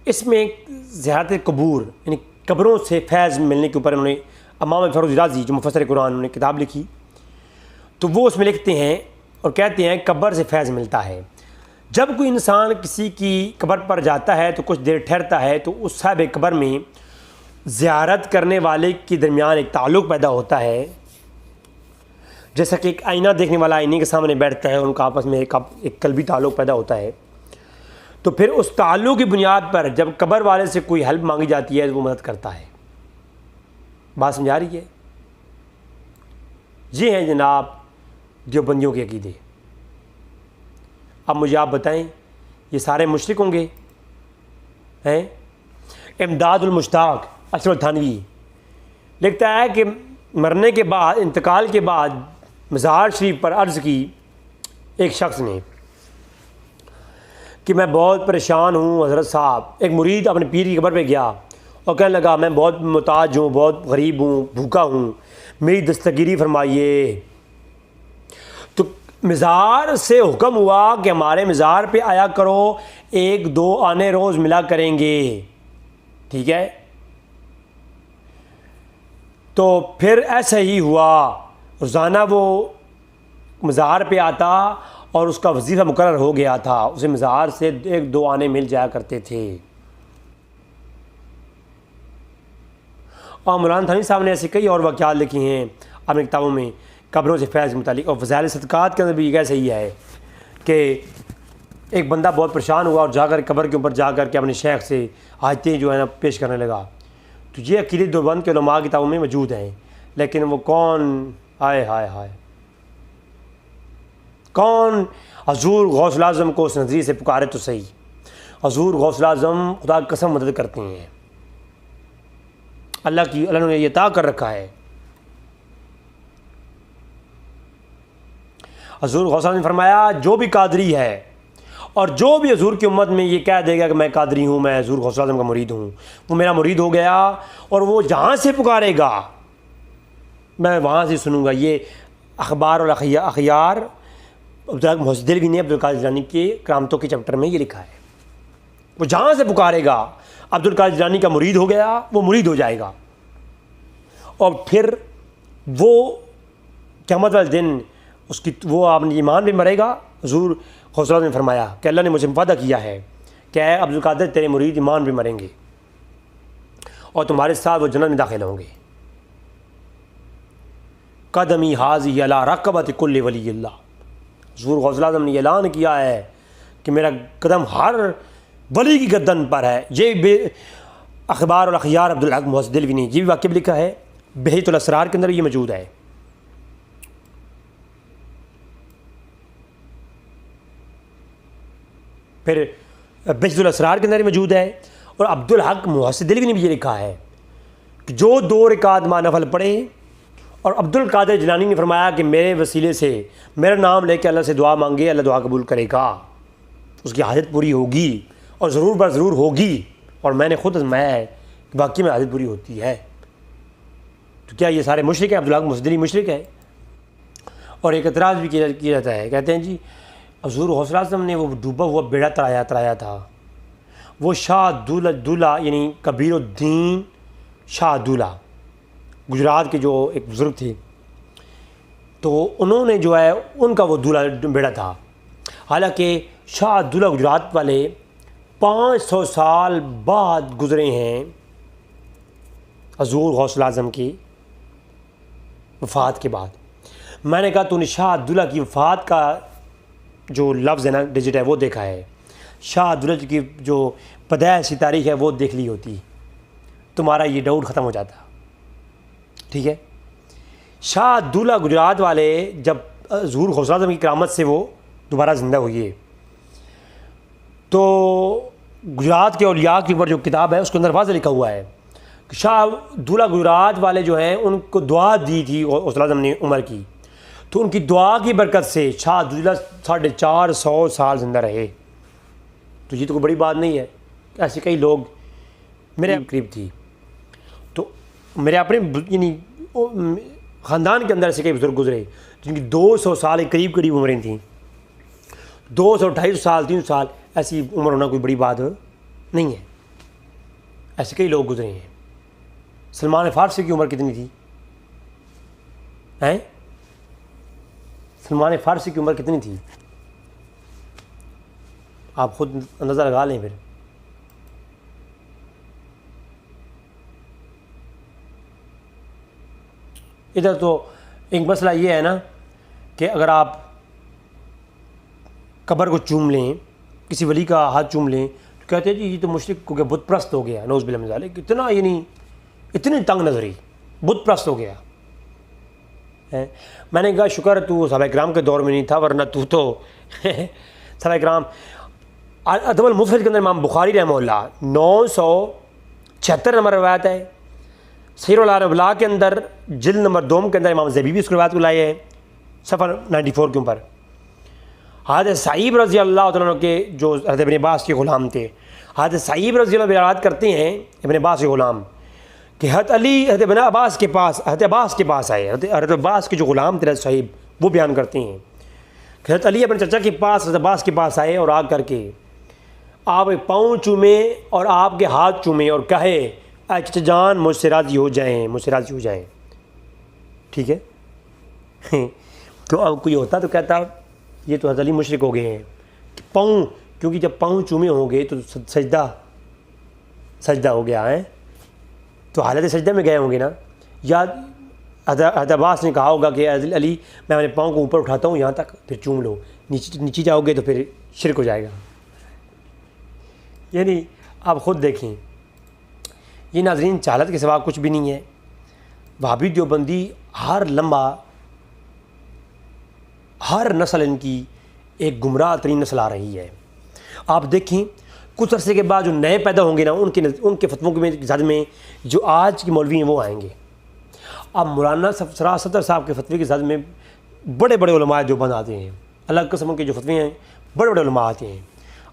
اس میں زیارت قبور یعنی قبروں سے فیض ملنے کے اوپر انہوں نے امام فخر رازی جو مفسر قرآن انہوں نے کتاب لکھی، تو وہ اس میں لکھتے ہیں اور کہتے ہیں قبر سے فیض ملتا ہے۔ جب کوئی انسان کسی کی قبر پر جاتا ہے تو کچھ دیر ٹھہرتا ہے تو اس صاحب قبر میں زیارت کرنے والے کے درمیان ایک تعلق پیدا ہوتا ہے، جیسا کہ ایک آئینہ دیکھنے والا آئینے کے سامنے بیٹھتا ہے، ان کا آپس میں ایک قلبی تعلق پیدا ہوتا ہے۔ تو پھر اس تعلق کی بنیاد پر جب قبر والے سے کوئی ہیلپ مانگی جاتی ہے تو وہ مدد کرتا ہے۔ بات سمجھا رہی ہے؟ یہ ہیں جناب دیوبندیوں کے عقیدے۔ اب مجھے آپ بتائیں یہ سارے مشرک ہوں گے؟ ہیں؟ امداد المشتاق اشرف تھانوی لکھتا ہے کہ مرنے کے بعد، انتقال کے بعد مزار شریف پر عرض کی ایک شخص نے کہ میں بہت پریشان ہوں حضرت صاحب۔ ایک مرید اپنے پیر کی قبر پہ گیا اور کہنے لگا میں بہت محتاج ہوں، بہت غریب ہوں، بھوکا ہوں، میری دستگیری فرمائیے۔ تو مزار سے حکم ہوا کہ ہمارے مزار پہ آیا کرو، 1-2 آنے روز ملا کریں گے، ٹھیک ہے؟ تو پھر ایسا ہی ہوا، روزانہ وہ مزار پہ آتا اور اس کا وظیفہ مقرر ہو گیا تھا، اسے مزار سے 1-2 آنے مل جایا کرتے تھے۔ اور مولانا تھانوی صاحب نے ایسے کئی اور واقعات لکھی ہیں اپنی کتابوں میں قبروں سے فیض متعلق، اور فضائل صدقات کے اندر بھی یہ صحیح ہے کہ ایک بندہ بہت پریشان ہوا اور جا کر قبر کے اوپر جا کر کے اپنے شیخ سے حاجتیں جو ہے نا پیش کرنے لگا۔ تو یہ عقیدے دیوبند کے علماء کتابوں میں موجود ہیں، لیکن وہ کون، ہائے ہائے ہائے، کون حضور غوث الاعظم کو اس نظریے سے پکارے تو صحیح۔ حضور غوث الاعظم خدا کی قسم مدد کرتے ہیں، اللہ نے یہ عطا کر رکھا ہے۔ حضور غوث الاعظم نے فرمایا جو بھی قادری ہے اور جو بھی حضور کی امت میں یہ کہہ دے گا کہ میں قادری ہوں، میں حضور غوث الاعظم کا مرید ہوں، وہ میرا مرید ہو گیا، اور وہ جہاں سے پکارے گا میں وہاں سے سنوں گا۔ یہ اخبار الاخیار محسن دہلوی نے عبدالقادر جیلانی کے کرامتوں کے چیپٹر میں یہ لکھا ہے۔ وہ جہاں سے پکارے گا، عبدالقادر جیلانی کا مرید ہو گیا، وہ مرید ہو جائے گا، اور پھر وہ قیامت والے دن اس کی وہ آپ نے ایمان بھی مرے گا۔ حضور غوث الاعظم نے فرمایا کہ اللہ نے مجھے وعدہ کیا ہے کہ اے عبدالقادر تیرے مرید ایمان بھی مریں گے اور تمہارے ساتھ وہ جنت میں داخل ہوں گے۔ قدمی حاضی علی رقبۃ کل ولی اللہ، حضور غوث الاعظم نے یہ اعلان کیا ہے کہ میرا قدم ہر ولی کی گردن پر ہے۔ یہ اخبار الاخیار عبدالحق محسن دہلوی نے یہ بھی واقعہ بھی لکھا ہے، بحیث الاسرار کے اندر یہ موجود ہے۔ پھر بحیث الاسرار کے اندر موجود ہے، اور عبدالحق محسن دہلوی نے بھی یہ لکھا ہے کہ جو 2 رکعت ماہ نفل پڑھے، اور عبدالقادر جیلانی نے فرمایا کہ میرے وسیلے سے میرا نام لے کے اللہ سے دعا مانگے، اللہ دعا قبول کرے گا، اس کی حاجت پوری ہوگی، اور ضرور بر ضرور ہوگی، اور میں نے خود آزمایا ہے کہ واقعی میں حاجت پوری ہوتی ہے۔ تو کیا یہ سارے مشرک ہیں؟ عبدالحق محسن دہلوی مشرک ہے؟ اور ایک اعتراض بھی کیا جاتا ہے، کہتے ہیں جی حضور غوث الاعظم نے وہ ڈوبا ہوا بیڑا ترایا تھا، وہ شاہ دولہ یعنی کبیر الدین شاہ دولہ گجرات کے جو ایک بزرگ تھے، تو انہوں نے جو ہے ان کا وہ دولہ بیڑا تھا۔ حالانکہ شاہ دولہ گجرات والے 500 سال بعد گزرے ہیں حضور غوث الاعظم کی وفات کے بعد۔ میں نے کہا تو نے شاہ عبداللہ کی وفات کا جو لفظ ہے نا ڈیجٹ ہے وہ دیکھا ہے، شاہ عبداللہ کی جو پیدائشی تاریخ ہے وہ دیکھ لی ہوتی، تمہارا یہ ڈاؤٹ ختم ہو جاتا، ٹھیک ہے۔ شاہ عبداللہ گجرات والے جب حضور غوث الاعظم کی کرامت سے وہ دوبارہ زندہ ہوئے، تو گجرات کے اولیاء کے اوپر جو کتاب ہے اس کے اندر واضح لکھا ہوا ہے کہ شاہ دولہ گجرات والے جو ہیں ان کو دعا دی تھی غوث اعظم نے عمر کی، تو ان کی دعا کی برکت سے شاہ دولہ 450 سال زندہ رہے. تو یہ تو کوئی بڑی بات نہیں ہے. ایسے کئی لوگ میرے قریب تھی، تو میرے اپنے یعنی خاندان کے اندر ایسے کئی بزرگ گزرے جن کی 200 سال کے قریب عمریں تھیں، 200 250 سال 300 سال ایسی عمر ہونا کوئی بڑی بات نہیں ہے. ایسے کئی لوگ گزرے ہیں. سلمان فارسی کی عمر کتنی تھی؟ سلمان فارسی کی عمر کتنی تھی؟ آپ خود اندازہ لگا لیں. پھر ادھر تو ایک مسئلہ یہ ہے نا کہ اگر آپ قبر کو چوم لیں، کسی ولی کا ہاتھ چوم لیں، تو کہتے ہیں جی یہ تو مشرک ہو گیا، بت پرست ہو گیا، نعوذ باللہ من ذالک. اتنا یعنی اتنی تنگ نظری، بت پرست ہو گیا. میں نے کہا شکر تو صحابہ کرام کے دور میں نہیں تھا، ورنہ تو صحابہ کرام. ادب المفرد کے اندر امام بخاری رحمہ اللہ 976 نمبر روایت ہے. سیر العلم بلا کے اندر جلد نمبر 2 کے اندر امام زبیبی اس روایت کو لائے ہیں صفحہ 94 کے اوپر. حضرت سعید رضی اللہ تعالیٰ عنہ کے جو حضرت ابن عباس کے غلام تھے، حضرت سعید رضی اللہ عنہ روایت کرتے ہیں ابن عباس کے غلام کہ حضرت علی حضرت ابن عباس کے پاس آئے. حضرت عباس کے جو غلام تھے حضرت صاحب وہ بیان کرتے ہیں کہ حضرت علی اپنے چچا کے پاس حضرت عباس کے پاس آئے اور آ کر کے آپ پاؤں چومے اور آپ کے ہاتھ چومے اور کہے اے چچا جان مجھ سے راضی ہو جائیں. ٹھیک ہے. تو اب کوئی ہوتا تو کہتا یہ تو حضرت علی مشرک ہو گئے ہیں کہ پاؤں، کیونکہ جب پاؤں چومے ہوں گے تو سجدہ ہو گیا ہے، تو حالت سجدہ میں گئے ہوں گے نا. یا حضرت عباس نے کہا ہوگا کہ حضرت علی میں اپنے پاؤں کو اوپر اٹھاتا ہوں یہاں تک، پھر چوم لو، نیچے جاؤ گے تو پھر شرک ہو جائے گا. یعنی آپ خود دیکھیں. یہ ناظرین جہالت کے سوا کچھ بھی نہیں ہے. وہابی دیوبندی ہر لمحہ ہر نسل ان کی ایک گمراہ ترین نسل آ رہی ہے. آپ دیکھیں کچھ عرصے کے بعد جو نئے پیدا ہوں گے نا ان کے فتووں کے زد میں جو آج کے مولوی ہیں وہ آئیں گے. اب مولانا صدر صاحب کے فتوے کے زد میں بڑے بڑے علماء دیوبند آتے ہیں. الگ قسم کے جو فتوے ہیں بڑے بڑے علماء آتے ہیں.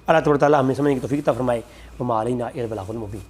اللہ تبارک و تعالیٰ ہمیں سمجھنے کی توفیق عطا فرمائے. وما علینا الا البلاغ المبین.